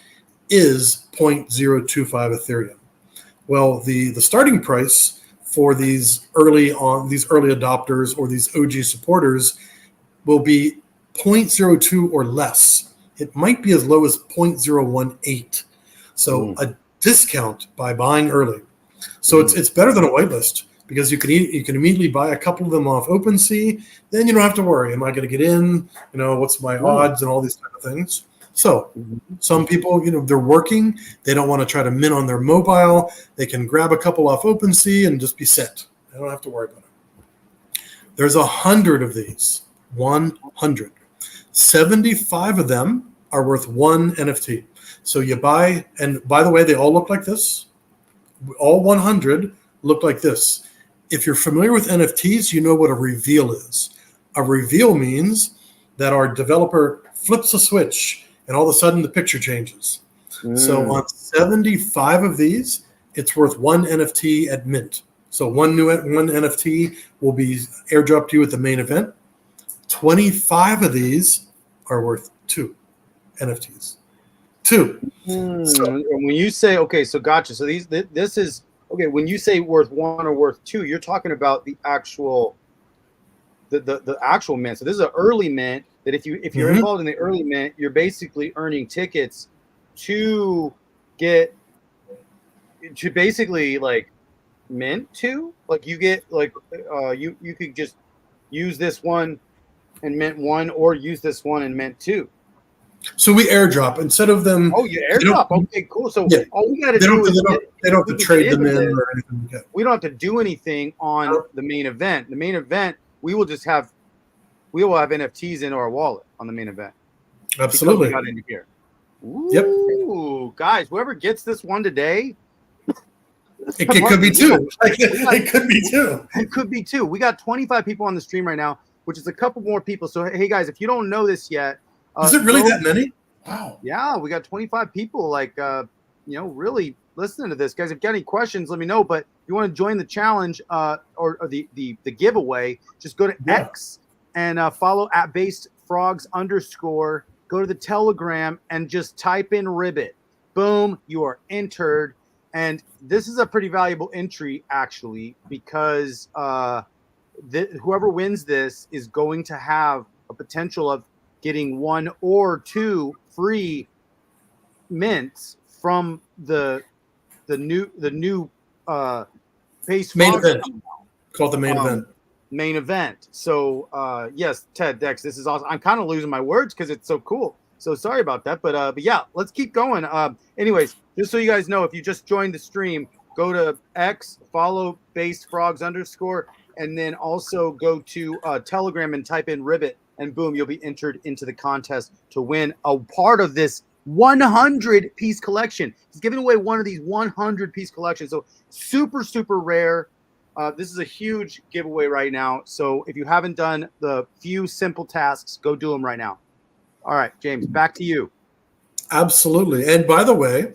is 0.025 Ethereum. Well, the starting price for these early adopters or these OG supporters will be 0.02 or less. It might be as low as 0.018. So a discount by buying early. So it's better than a whitelist because you can immediately buy a couple of them off OpenSea. Then you don't have to worry. Am I going to get in? What's my odds and all these kind of things. So some people, they're working. They don't want to try to mint on their mobile. They can grab a couple off OpenSea and just be set. They don't have to worry about it. There's 100 of these. 100. 75 of them are worth one NFT. So you buy, and by the way, they all look like this. All 100 look like this. If you're familiar with NFTs, you know what a reveal is. A reveal means that our developer flips a switch and all of a sudden the picture changes. So on 75 of these, it's worth one NFT at mint. So one NFT will be airdropped to you at the main event. 25 of these are worth two NFTs. Two. So when you say, okay, so gotcha. So this is, okay, when you say worth one or worth two, you're talking about the actual mint. So this is an early mint that if you're involved in the early mint, you're basically earning tickets to basically like mint to, like you get like you could just use this one and mint one, or use this one and mint two. So we airdrop instead of them. Oh, you airdrop. Okay, cool. So all we got to do is they don't have to trade them in or anything like that. We don't have to do anything on the main event. The main event, we will have NFTs in our wallet on the main event. Absolutely. We got into here. Ooh, guys, whoever gets this one today, it could be two. It could be two. It could be two. We got 25 people on the stream right now, which is a couple more people. So hey guys, if you don't know this yet. Is it really that many? Wow. Yeah, we got 25 people really listening to this. Guys, if you got any questions, let me know. But if you want to join the challenge or the giveaway, just go to X and follow @basedfrogs_. Go to the Telegram and just type in Ribbit. Boom, you are entered. And this is a pretty valuable entry, actually, because whoever wins this is going to have a potential of getting one or two free mints from the new Pace main event called the main event. Main event. So yes, Ted, Dex, this is awesome. I'm kind of losing my words because it's so cool. So sorry about that, but yeah, let's keep going. Anyways, just so you guys know, if you just joined the stream, go to X, follow @basedfrogs_, and then also go to Telegram and type in Ribbit. And boom, you'll be entered into the contest to win a part of this 100-piece collection. He's giving away one of these 100-piece collections. So super, super rare. This is a huge giveaway right now. So if you haven't done the few simple tasks, go do them right now. All right, James, back to you. Absolutely. And by the way,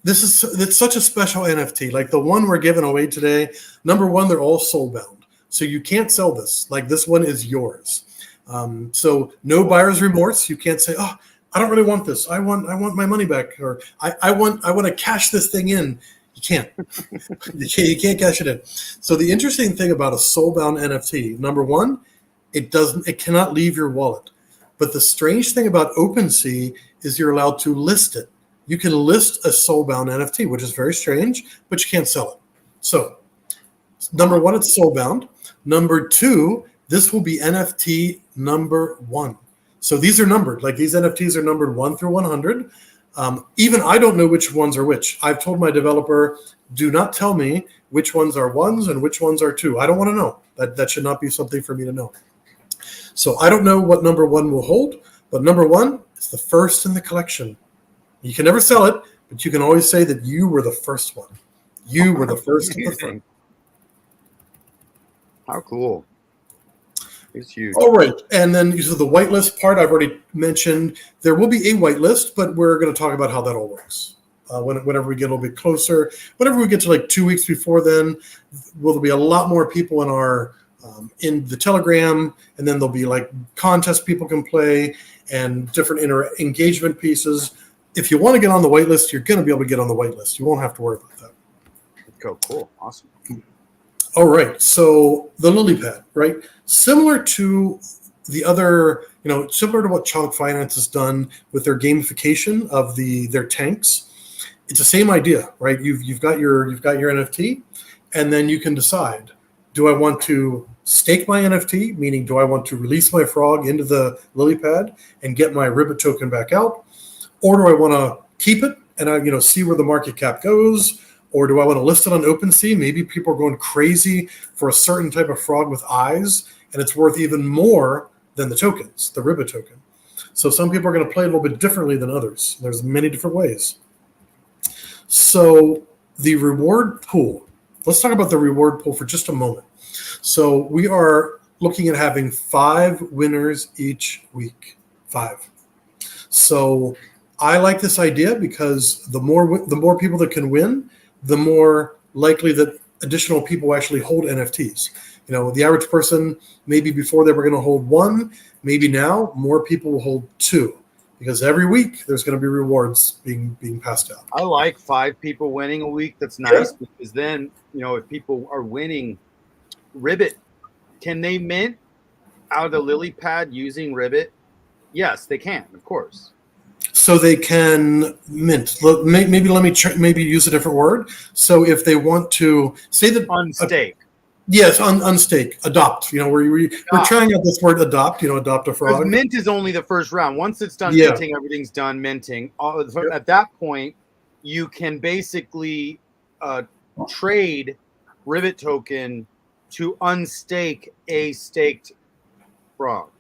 it's such a special NFT. Like the one we're giving away today, number one, they're all soul-bound. So you can't sell this. Like this one is yours. So no buyer's remorse. You can't say, "Oh, I don't really want this. I want my money back," or I want to cash this thing in. You can't. You can't cash it in. So the interesting thing about a soul-bound NFT, number one, it cannot leave your wallet. But the strange thing about OpenSea is you're allowed to list it. You can list a soul-bound NFT, which is very strange, but you can't sell it. So number one, it's soul-bound. Number two, this will be NFT number one. So these are numbered. Like these NFTs are numbered 1 through 100. Even I don't know which ones are which. I've told my developer, do not tell me which ones are ones and which ones are two. I don't want to know. That should not be something for me to know. So I don't know what number one will hold, but number one is the first in the collection. You can never sell it, but you can always say that you were the first one. You were the first of the front. How cool. It's huge. All right. And then so the whitelist part, I've already mentioned. There will be a whitelist, but we're going to talk about how that all works. whenever we get a little bit closer. Whenever we get to like 2 weeks before then, will there be a lot more people in our in the Telegram, and then there'll be like contests people can play and different engagement pieces. If you want to get on the waitlist, you're going to be able to get on the waitlist. You won't have to worry about that. Cool. Awesome. All right. So the lily pad, right? Similar to the other, similar to what Chonk Finance has done with their gamification of their tanks. It's the same idea, right? You've got your NFT, and then you can decide, do I want to stake my NFT, meaning do I want to release my frog into the lily pad and get my ribbit token back out, or do I want to keep it and see where the market cap goes, or do I want to list it on OpenSea? Maybe people are going crazy for a certain type of frog with eyes, and it's worth even more than the tokens, the ribbit token. So some people are going to play a little bit differently than others. There's many different ways. So the reward pool. Let's talk about the reward pool for just a moment. So we are looking at having 5 winners each week. 5. So I like this idea because the more people that can win, the more likely that additional people actually hold NFTs. The average person, maybe before they were going to hold 1, maybe now more people will hold 2, because every week there's going to be rewards being passed out. I like 5 people winning a week. That's nice, because then, if people are winning ribbit, can they mint out of the lily pad using ribbit? Yes, they can, of course. So they can mint. Maybe let me use a different word. So if they want to say that unstake. Yes, unstake, adopt. We're trying out this word adopt. Adopt a frog. Mint is only the first round. Once it's done minting, everything's done minting. At that point, you can basically trade ribbit token to unstake a staked frog.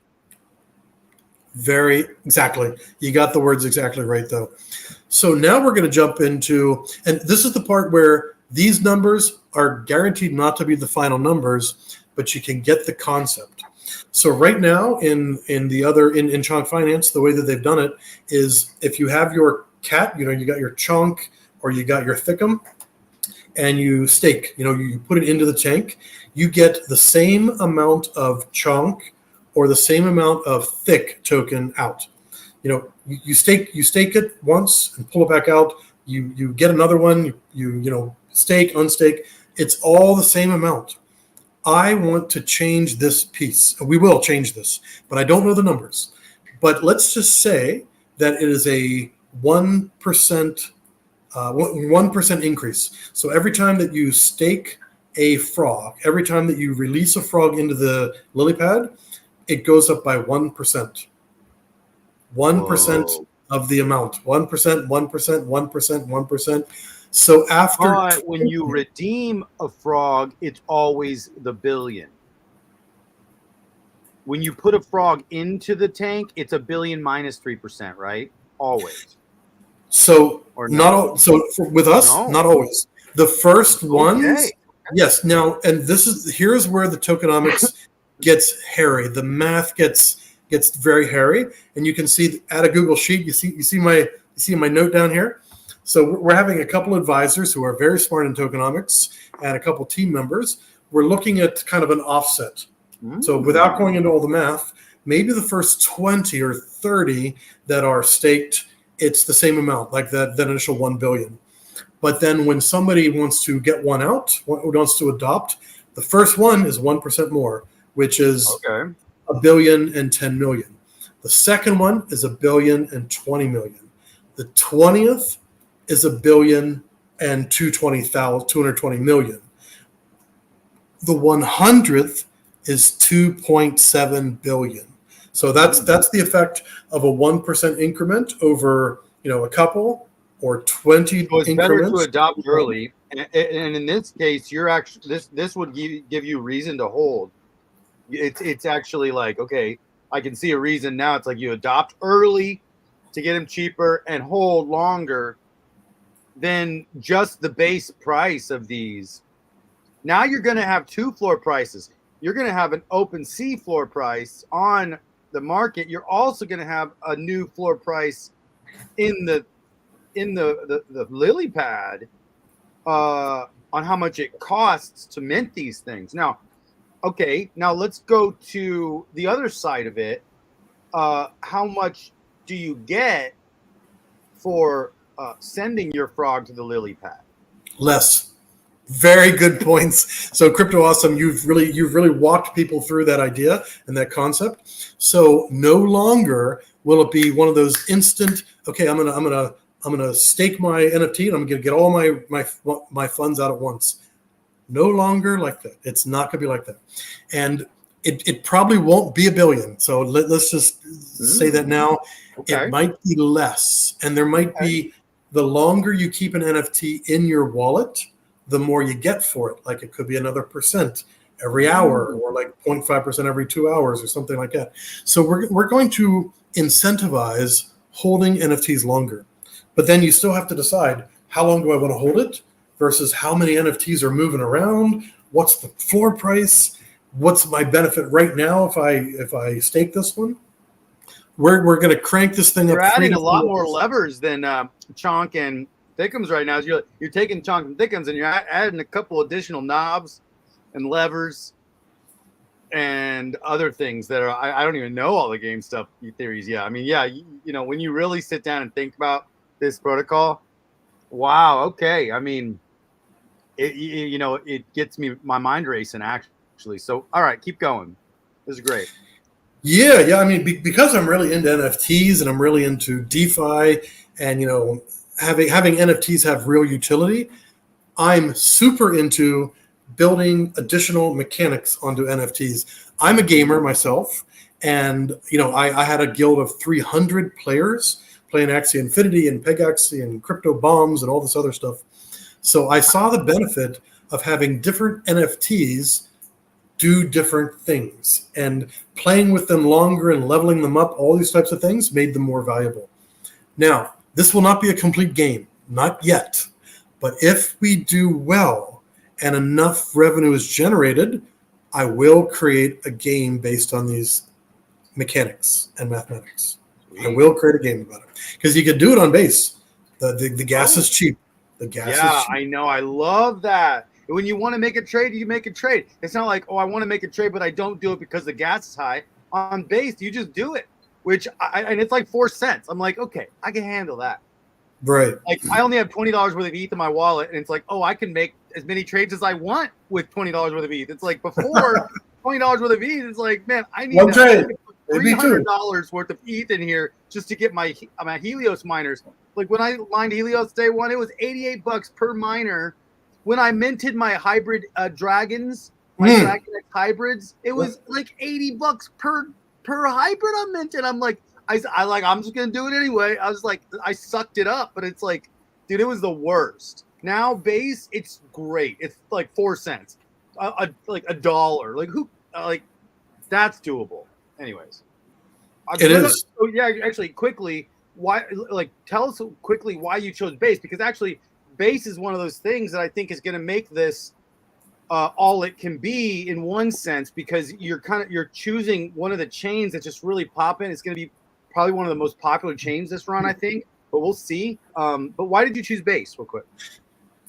Very exactly. You got the words exactly right, though. So now we're going to jump into, and this is the part where these numbers are guaranteed not to be the final numbers, but you can get the concept. So right now in Chonk Finance, the way that they've done it is if you have your cat, you got your chonk or you got your thickum, and you stake, you put it into the tank, you get the same amount of chonk or the same amount of thick token out. You stake it once and pull it back out. You get another one. You stake, unstake. It's all the same amount. I want to change this piece. We will change this, but I don't know the numbers. But let's just say that it is a 1% 1% increase. So every time that you stake a frog, every time that you release a frog into the lily pad, it goes up by 1%. 1% of the amount. 1%, 1%, 1%, 1%. So after when you redeem a frog, it's always the billion. When you put a frog into the tank, it's a billion minus 3%, right? Always. So with us, not always. The first ones, yes. Now, and here's where the tokenomics gets hairy. The math gets very hairy, and you can see at a Google sheet. You see my note down here. So we're having a couple advisors who are very smart in tokenomics and a couple team members. We're looking at kind of an offset. So without going into all the math, maybe the first 20 or 30 that are staked, it's the same amount, like that initial 1 billion. But then when somebody wants to get one out, wants to adopt, the first one is 1% more, which is $1 billion and 10 million. The second one is $1 billion and 20 million. The 20th is $1 billion and 220 million. The 100th is 2.7 billion. So that's the effect of a 1% increment over a couple or 20 so it's increments. Better to adopt early, and in this case, you're actually this would give you reason to hold. It's actually like, okay, I can see a reason now. It's like you adopt early to get them cheaper and hold longer than just the base price of these. Now you're going to have 2 floor prices. You're going to have an OpenSea floor price on the market. You're also going to have a new floor price in the in the lily pad on how much it costs to mint these things. Now, okay, now let's go to the other side of it. How much do you get for sending your frog to the lily pad? Less. Very good points. So Crypto Awesome, you've really walked people through that idea and that concept. So no longer will it be one of those instant, okay, I'm gonna stake my NFT and I'm gonna get all my funds out at once. No longer like that. It's not gonna be like that. And it probably won't be $1 billion. So let's just say that now. Okay. It might be less. And there might be, the longer you keep an NFT in your wallet, the more you get for it. Like it could be another % every hour, or like 0.5% every 2 hours, or something like that. So we're going to incentivize holding NFTs longer. But then you still have to decide, how long do I want to hold it versus how many NFTs are moving around? What's the floor price? What's my benefit right now if I stake this one? We're going to crank this thing up. You're adding a lot more levers than Chonk and Thickums right now. You're taking Chonk and Thickums and you're adding a couple additional knobs and levers and other things that are, I don't even know all the game stuff theories. Yeah, I mean, yeah, you know, when you really sit down and think about this protocol, wow, okay. I mean, it gets my mind racing actually. So, all right, keep going. This is great. Yeah. I mean, because I'm really into NFTs and I'm really into DeFi, and having NFTs have real utility, I'm super into building additional mechanics onto NFTs. I'm a gamer myself, and I had a guild of 300 players playing Axie Infinity and Peg Axie and crypto bombs and all this other stuff. So I saw the benefit of having different NFTs do different things, and playing with them longer and leveling them up, all these types of things made them more valuable. Now, this will not be a complete game, not yet. But if we do well and enough revenue is generated, I will create a game based on these mechanics and mathematics. I will create a game about it, because you can do it on base. The gas is cheap. The gas is cheap. I know. I love that. When you want to make a trade, you make a trade. It's not like, oh, I want to make a trade, but I don't do it because the gas is high. On base, you just do it, and it's like 4 cents. I'm like, okay, I can handle that. Right. Like, I only have $20 worth of ETH in my wallet, and it's like, oh, I can make as many trades as I want with $20 worth of ETH. It's like, before $20 worth of ETH, it's like, man, I need $300 worth of ETH in here just to get my Helios miners. Like, when I mined Helios day one, it was $88 per miner. When I minted my hybrid dragons, my Dragon X hybrids, it was like $80 per hybrid I minted. I'm like, I'm just gonna do it anyway. I was like, I sucked it up, but it's like, dude, it was the worst. Now base, it's great. It's like 4 cents, like $1. Like like that's doable. Anyways, it is. Oh yeah, actually, quickly, why? Like, tell us quickly why you chose base, because actually, base is one of those things that I think is going to make this all it can be in one sense, because you're choosing one of the chains that's just really popping. It's going to be probably one of the most popular chains this run, I think, but we'll see. But why did you choose base, real quick?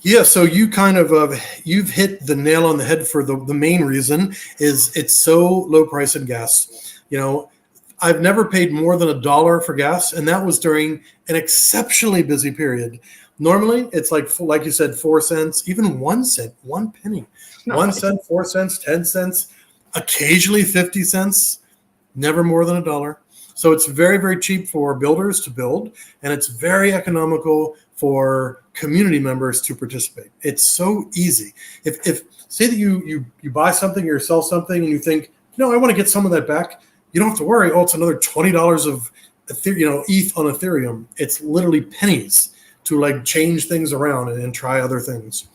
Yeah, so you kind of you've hit the nail on the head for the main reason is it's so low price in gas. I've never paid more than $1 for gas, and that was during an exceptionally busy period. Normally, it's like you said, 4 cents, even 1 cent, 1 penny, 1 cent, 4 cents, 10 cents, occasionally 50 cents, never more than $1. So it's very, very cheap for builders to build, and it's very economical for community members to participate. It's so easy. If say that you buy something or sell something and you think, I want to get some of that back, you don't have to worry. Oh, it's another $20 of ETH on Ethereum. It's literally pennies to like change things around and try other things.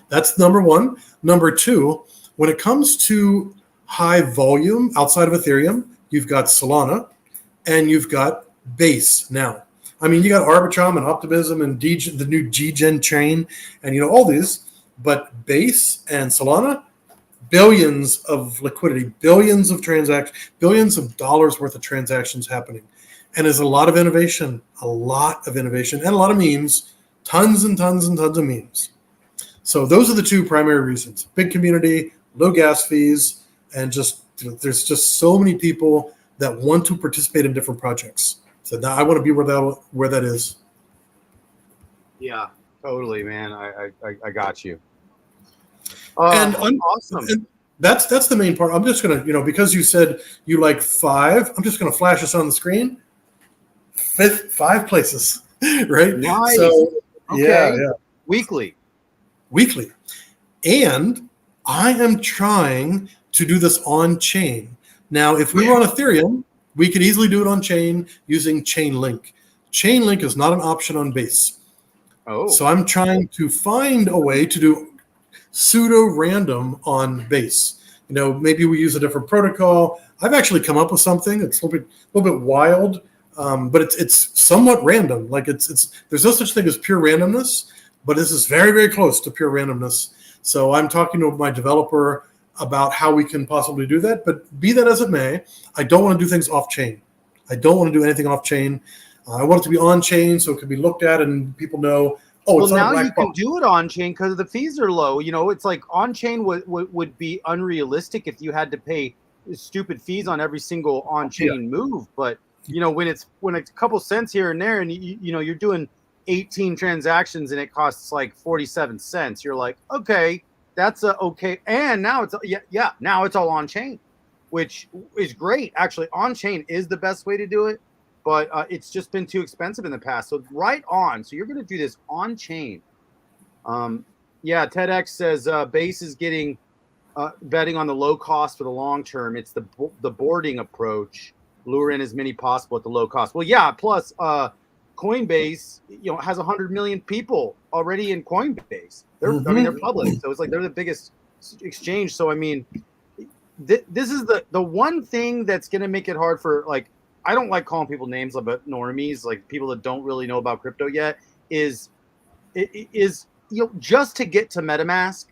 That's number one. Number two, when it comes to high volume outside of Ethereum, you've got Solana and you've got Base now. I mean, you got Arbitrum and Optimism and the new G-Gen chain and all these, but Base and Solana, billions of liquidity, billions of transactions, billions of dollars worth of transactions happening. And there's a lot of innovation, and a lot of memes, tons and tons and tons of memes. So those are the two primary reasons: big community, low gas fees, and just there's just so many people that want to participate in different projects. So now I want to be where that is. Yeah, totally, man. I got you. And awesome. And that's the main part. I'm just gonna, because you said you like 5, I'm just gonna flash this on the screen. 5 places, right? Nice. So okay. yeah. Weekly. And I am trying to do this on chain. Now, if we were on Ethereum, we could easily do it on chain using Chainlink. Chainlink is not an option on Base. Oh. So I'm trying to find a way to do pseudo random on Base. Maybe we use a different protocol. I've actually come up with something. It's a little bit wild, but it's somewhat random. Like there's no such thing as pure randomness, but this is very, very close to pure randomness. So I'm talking to my developer about how we can possibly do that. But be that as it may, I don't want to do things off chain. I don't want to do anything off chain. I want it to be on chain so it can be looked at and people know. Oh, well, it's now on you can do it on chain because the fees are low. It's like on chain would be unrealistic if you had to pay stupid fees on every single on chain move. But when it's a couple cents here and there, and you're doing 18 transactions and it costs like 47 cents, you're like, okay, that's okay. And now it's now it's all on chain, which is great. Actually, on chain is the best way to do it. But it's just been too expensive in the past. So right on. So you're going to do this on chain. TEDx says Base is getting betting on the low cost for the long term. It's the boarding approach. Lure in as many possible at the low cost. Well, yeah. Plus, Coinbase, has 100 million people already in Coinbase. They're public, so it's like they're the biggest exchange. So I mean, this is the one thing that's going to make it hard for like. I don't like calling people names about normies, like people that don't really know about crypto yet, is just to get to MetaMask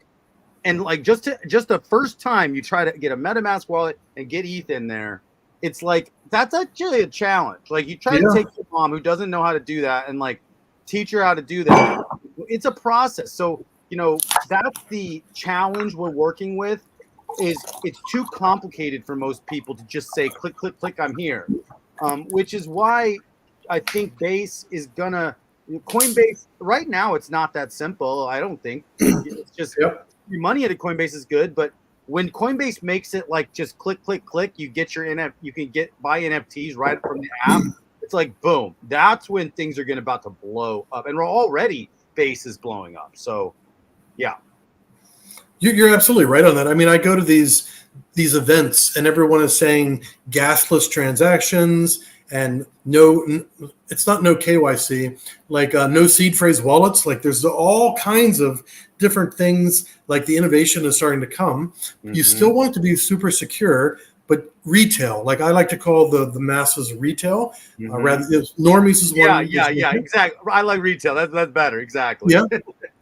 and like just the first time you try to get a MetaMask wallet and get ETH in there, it's like that's actually a challenge. Like you try to take your mom who doesn't know how to do that and like teach her how to do that. It's a process. So, that's the challenge we're working with is it's too complicated for most people to just say click, click, click, I'm here. Which is why I think Base is gonna Coinbase right now. It's not that simple. I don't think it's just your money at a Coinbase is good, but when Coinbase makes it like just click, click, click, you get your you can buy NFTs right from the app. It's like boom. That's when things are about to blow up, and we're already Base is blowing up. So, yeah, you're absolutely right on that. I mean, I go to these events and everyone is saying gasless transactions and it's not no KYC, like no seed phrase wallets. Like there's all kinds of different things. Like the innovation is starting to come. You still want it to be super secure, but retail, like I like to call the masses retail, rather normies is one. Yeah, exactly. I like retail. That's better. Exactly. Yeah.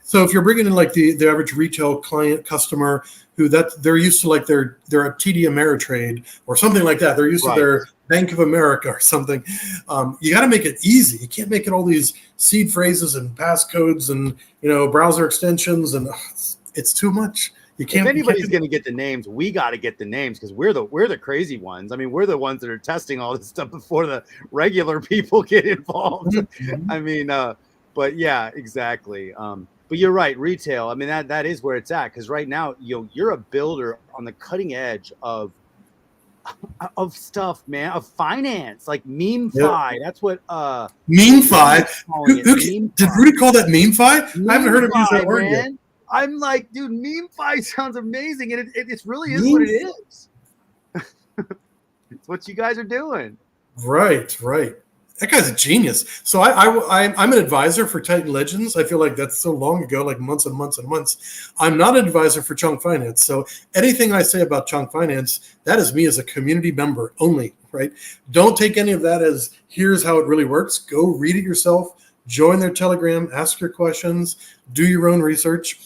So if you're bringing in like the average retail customer who they're used to like they're a TD Ameritrade or something like that. They're used to their Bank of America or something. You got to make it easy. You can't make it all these seed phrases and passcodes and browser extensions and it's too much. You can't. If anybody's going to get the names, we got to get the names because we're the crazy ones. I mean, we're the ones that are testing all this stuff before the regular people get involved. I mean, but yeah, exactly. But you're right, retail. I mean, that is where it's at because right now, you're a builder on the cutting edge of stuff, man, of finance, like MemeFi. That's what MemeFi. Did Rudy call that MemeFi? I haven't heard him use that word yet. I'm like, dude, MemeFi sounds amazing, and it really is what it is. It's what you guys are doing. Right. That guy's a genius. So I'm an advisor for Titan Legends. I feel like that's so long ago, like months and months and months. I'm not an advisor for CHONK Finance. So anything I say about CHONK Finance, that is me as a community member only, right? Don't take any of that as here's how it really works. Go read it yourself. Join their Telegram. Ask your questions. Do your own research.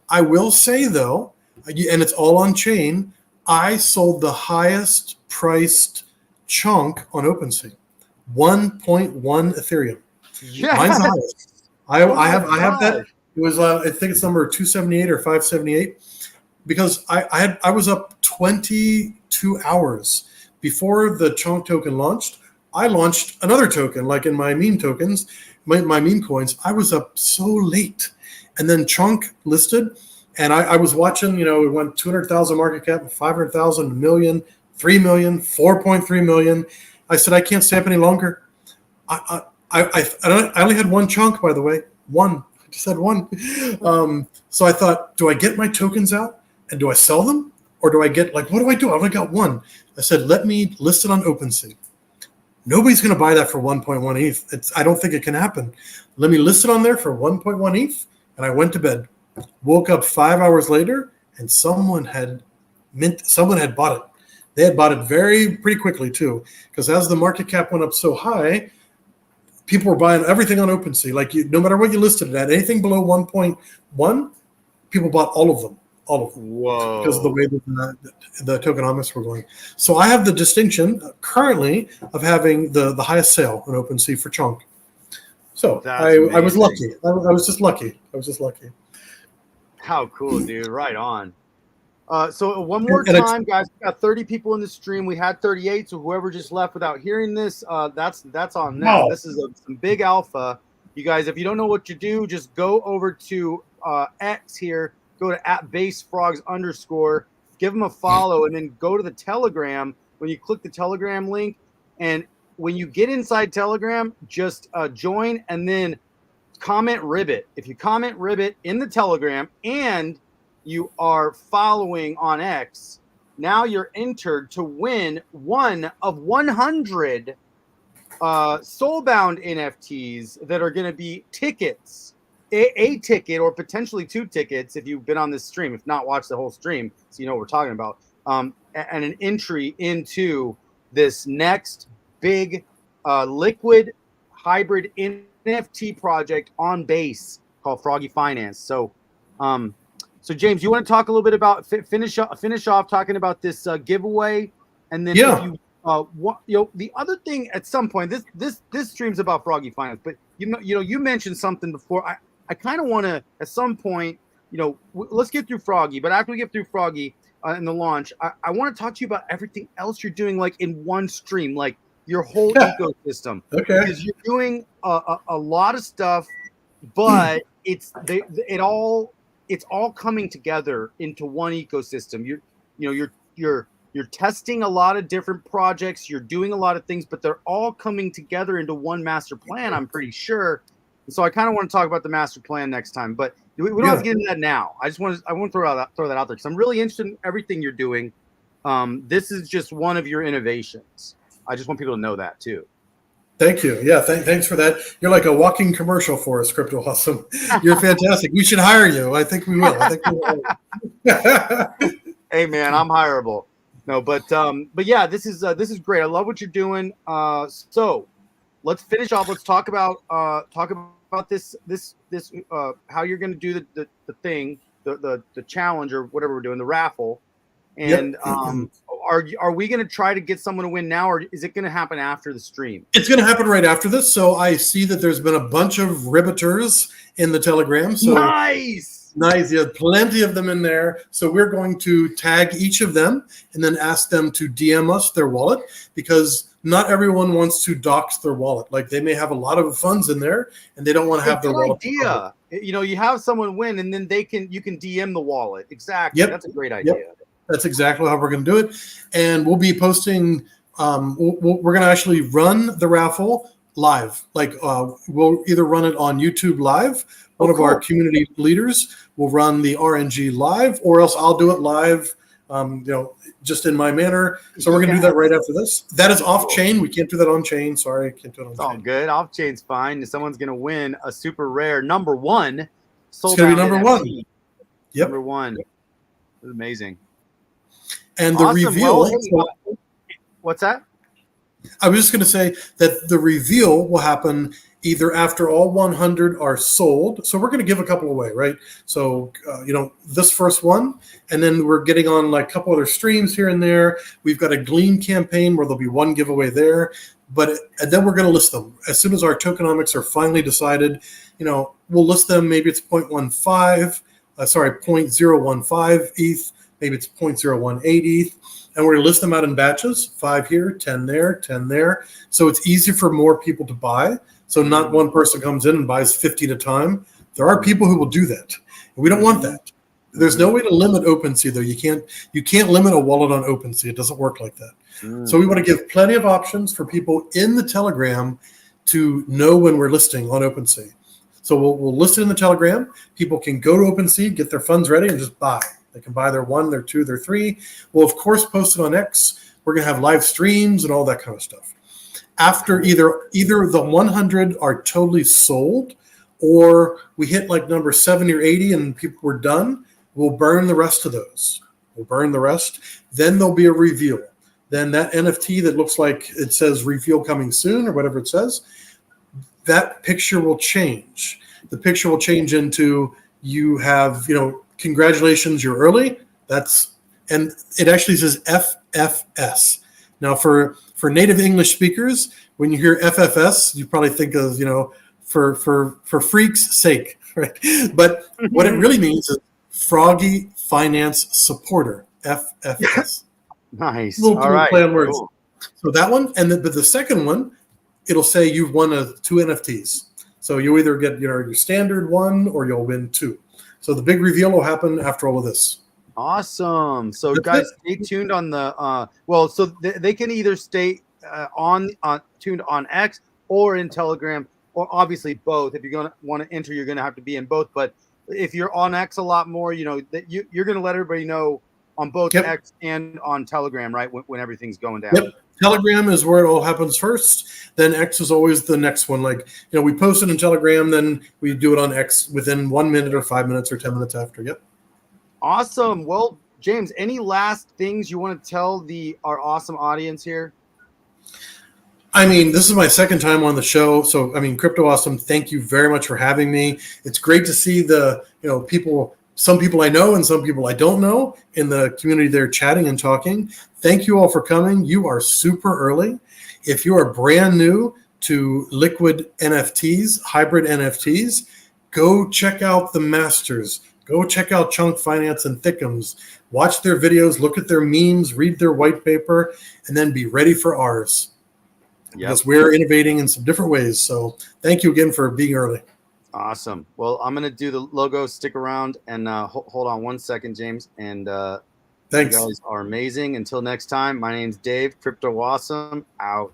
I will say, though, and it's all on chain, I sold the highest priced chunk on OpenSea. 1.1 Ethereum. Yeah. Mine's the highest. I have that. gosh. It was I think it's number 278 or 578 because I was up 22 hours before the CHONK token launched. I launched another token, like in my meme tokens, my meme coins. I was up so late, and then CHONK listed, and I was watching. You know, it went 200,000 market cap, 500,000, a million, 3 million, 4.3 million. I said I can't stay up any longer. I only had one CHONK, by the way. One. I just had one. So I thought, do I get my tokens out and do I sell them, or do I get what do I do? I only got one. I said, let me list it on OpenSea. Nobody's going to buy that for 1.1 ETH. I don't think it can happen. Let me list it on there for 1.1 ETH, and I went to bed. Woke up 5 hours later, and someone had bought it. They had bought it pretty quickly too, because as the market cap went up so high, people were buying everything on OpenSea. No matter what you listed it at, anything below 1.1, people bought all of them. Whoa. Because of the way that the tokenomics were going. So I have the distinction currently of having the highest sale on OpenSea for CHONK. So I was lucky. I was just lucky. How cool, dude. Right on. So one more time, guys, we got 30 people in the stream. We had 38, so whoever just left without hearing this, that's on them. Wow. This is some big alpha. You guys, if you don't know what to do, just go over to X here, go to @basefrogs_, give them a follow, and then go to the Telegram. When you click the Telegram link, and when you get inside Telegram, just join and then comment Ribbit. If you comment Ribbit in the Telegram and you are following on X, now you're entered to win one of 100 soulbound NFTs that are going to be tickets, a ticket or potentially 2 tickets if you've been on this stream. If not, watch the whole stream so you know what we're talking about. And an entry into this next big liquid hybrid NFT project on Base called Froggy Finance. So James, you want to talk a little bit about finish off talking about this giveaway, and then if you the other thing at some point, this stream's about Froggy Finance, but you mentioned something before. I kind of want to at some point, let's get through Froggy, but after we get through Froggy and the launch, I want to talk to you about everything else you're doing, like in one stream, like your whole ecosystem. Okay, because you're doing a lot of stuff, but it's all coming together into one ecosystem. You're testing a lot of different projects. You're doing a lot of things, but they're all coming together into one master plan, I'm pretty sure. And so I kind of want to talk about the master plan next time, but we don't have to get into that now. I want to throw that out there because I'm really interested in everything you're doing. This is just one of your innovations. I just want people to know that too. Thank you. Yeah, thanks for that. You're like a walking commercial for us, Crypto Awesome. You're fantastic. We should hire you. I think we will. Hey man, I'm hireable. No, but yeah, this is great. I love what you're doing. So let's finish off. Let's talk about this how you're going to do the thing, the challenge or whatever we're doing, the raffle. And are we going to try to get someone to win now, or is it going to happen after the stream? It's going to happen right after this. So I see that there's been a bunch of ribbiters in the Telegram. So nice. You have plenty of them in there. So we're going to tag each of them and then ask them to DM us their wallet, because not everyone wants to dox their wallet. Like they may have a lot of funds in there and they don't want to have their wallet. Idea. You have someone win and then you can DM the wallet. Exactly. Yep. That's a great idea. Yep. That's exactly how we're going to do it. And we'll be posting, we're going to actually run the raffle live. We'll either run it on YouTube live. One of our community leaders will run the RNG live, or else I'll do it live, just in my manner. So we're going to do that right after this. That is off chain. We can't do that on chain. Sorry, can't do it on chain. All good. Off chain's fine. Someone's going to win a super rare number one. It's going to be number one. Yep. Number one. It's amazing. And the reveal. What's that? I was just going to say that the reveal will happen either after all 100 are sold. So we're going to give a couple away, right? So, this first one, and then we're getting on like a couple other streams here and there. We've got a Glean campaign where there'll be one giveaway there. and then we're going to list them as soon as our tokenomics are finally decided. We'll list them. Maybe it's 0.15, 0.015 ETH. Maybe it's 0.018 ETH. And we're going to list them out in batches, 5 here, 10 there, 10 there. So it's easy for more people to buy. So not one person comes in and buys 50 at a time. There are people who will do that. And we don't want that. There's no way to limit OpenSea, though. You can't limit a wallet on OpenSea. It doesn't work like that. So we want to give plenty of options for people in the Telegram to know when we're listing on OpenSea. So we'll list it in the Telegram. People can go to OpenSea, get their funds ready, and just buy. They can buy their 1, their 2, their 3. We'll, of course, post it on X. We're going to have live streams and all that kind of stuff. After either the 100 are totally sold, or we hit like number 70 or 80 and people were done, we'll burn the rest of those. We'll burn the rest. Then there'll be a reveal. Then that NFT that looks like it says reveal coming soon or whatever it says, that picture will change. The picture will change into you have, congratulations, you're early. And it actually says FFS. Now for native English speakers, when you hear FFS, you probably think of, for freaks' sake, right? But what it really means is Froggy Finance Supporter, FFS. Nice. Little play on words. Cool. So that one, but the second one, it'll say you've won 2 NFTs. So you either get your standard 1 or you'll win 2. So the big reveal will happen after all of this. Awesome. So That's guys, stay tuned on the so they can either stay tuned on X or in Telegram, or obviously both. If you're going to want to enter, you're going to have to be in both. But if you're on X a lot more, that you're going to let everybody know on both X and on Telegram, right? When everything's going down. Yep. Telegram is where it all happens first. Then X is always the next one. Like, we post it in Telegram, then we do it on X within 1 minute or 5 minutes or 10 minutes after. Yep. Awesome. Well, James, any last things you want to tell our awesome audience here? This is my second time on the show. So, Crypto Awesome, thank you very much for having me. It's great to see the, people, some people I know and some people I don't know in the community there chatting and talking. Thank you all for coming. You are super early. If you are brand new to liquid NFTs, hybrid NFTs, go check out the masters. Go check out Chunk Finance and Thickums. Watch their videos, look at their memes, read their white paper, and then be ready for ours. Because we're innovating in some different ways. So thank you again for being early. Awesome. Well, I'm going to do the logo. Stick around and hold on 1 second, James. And thanks. You guys are amazing. Until next time, my name's Dave. Crypto Awesome out.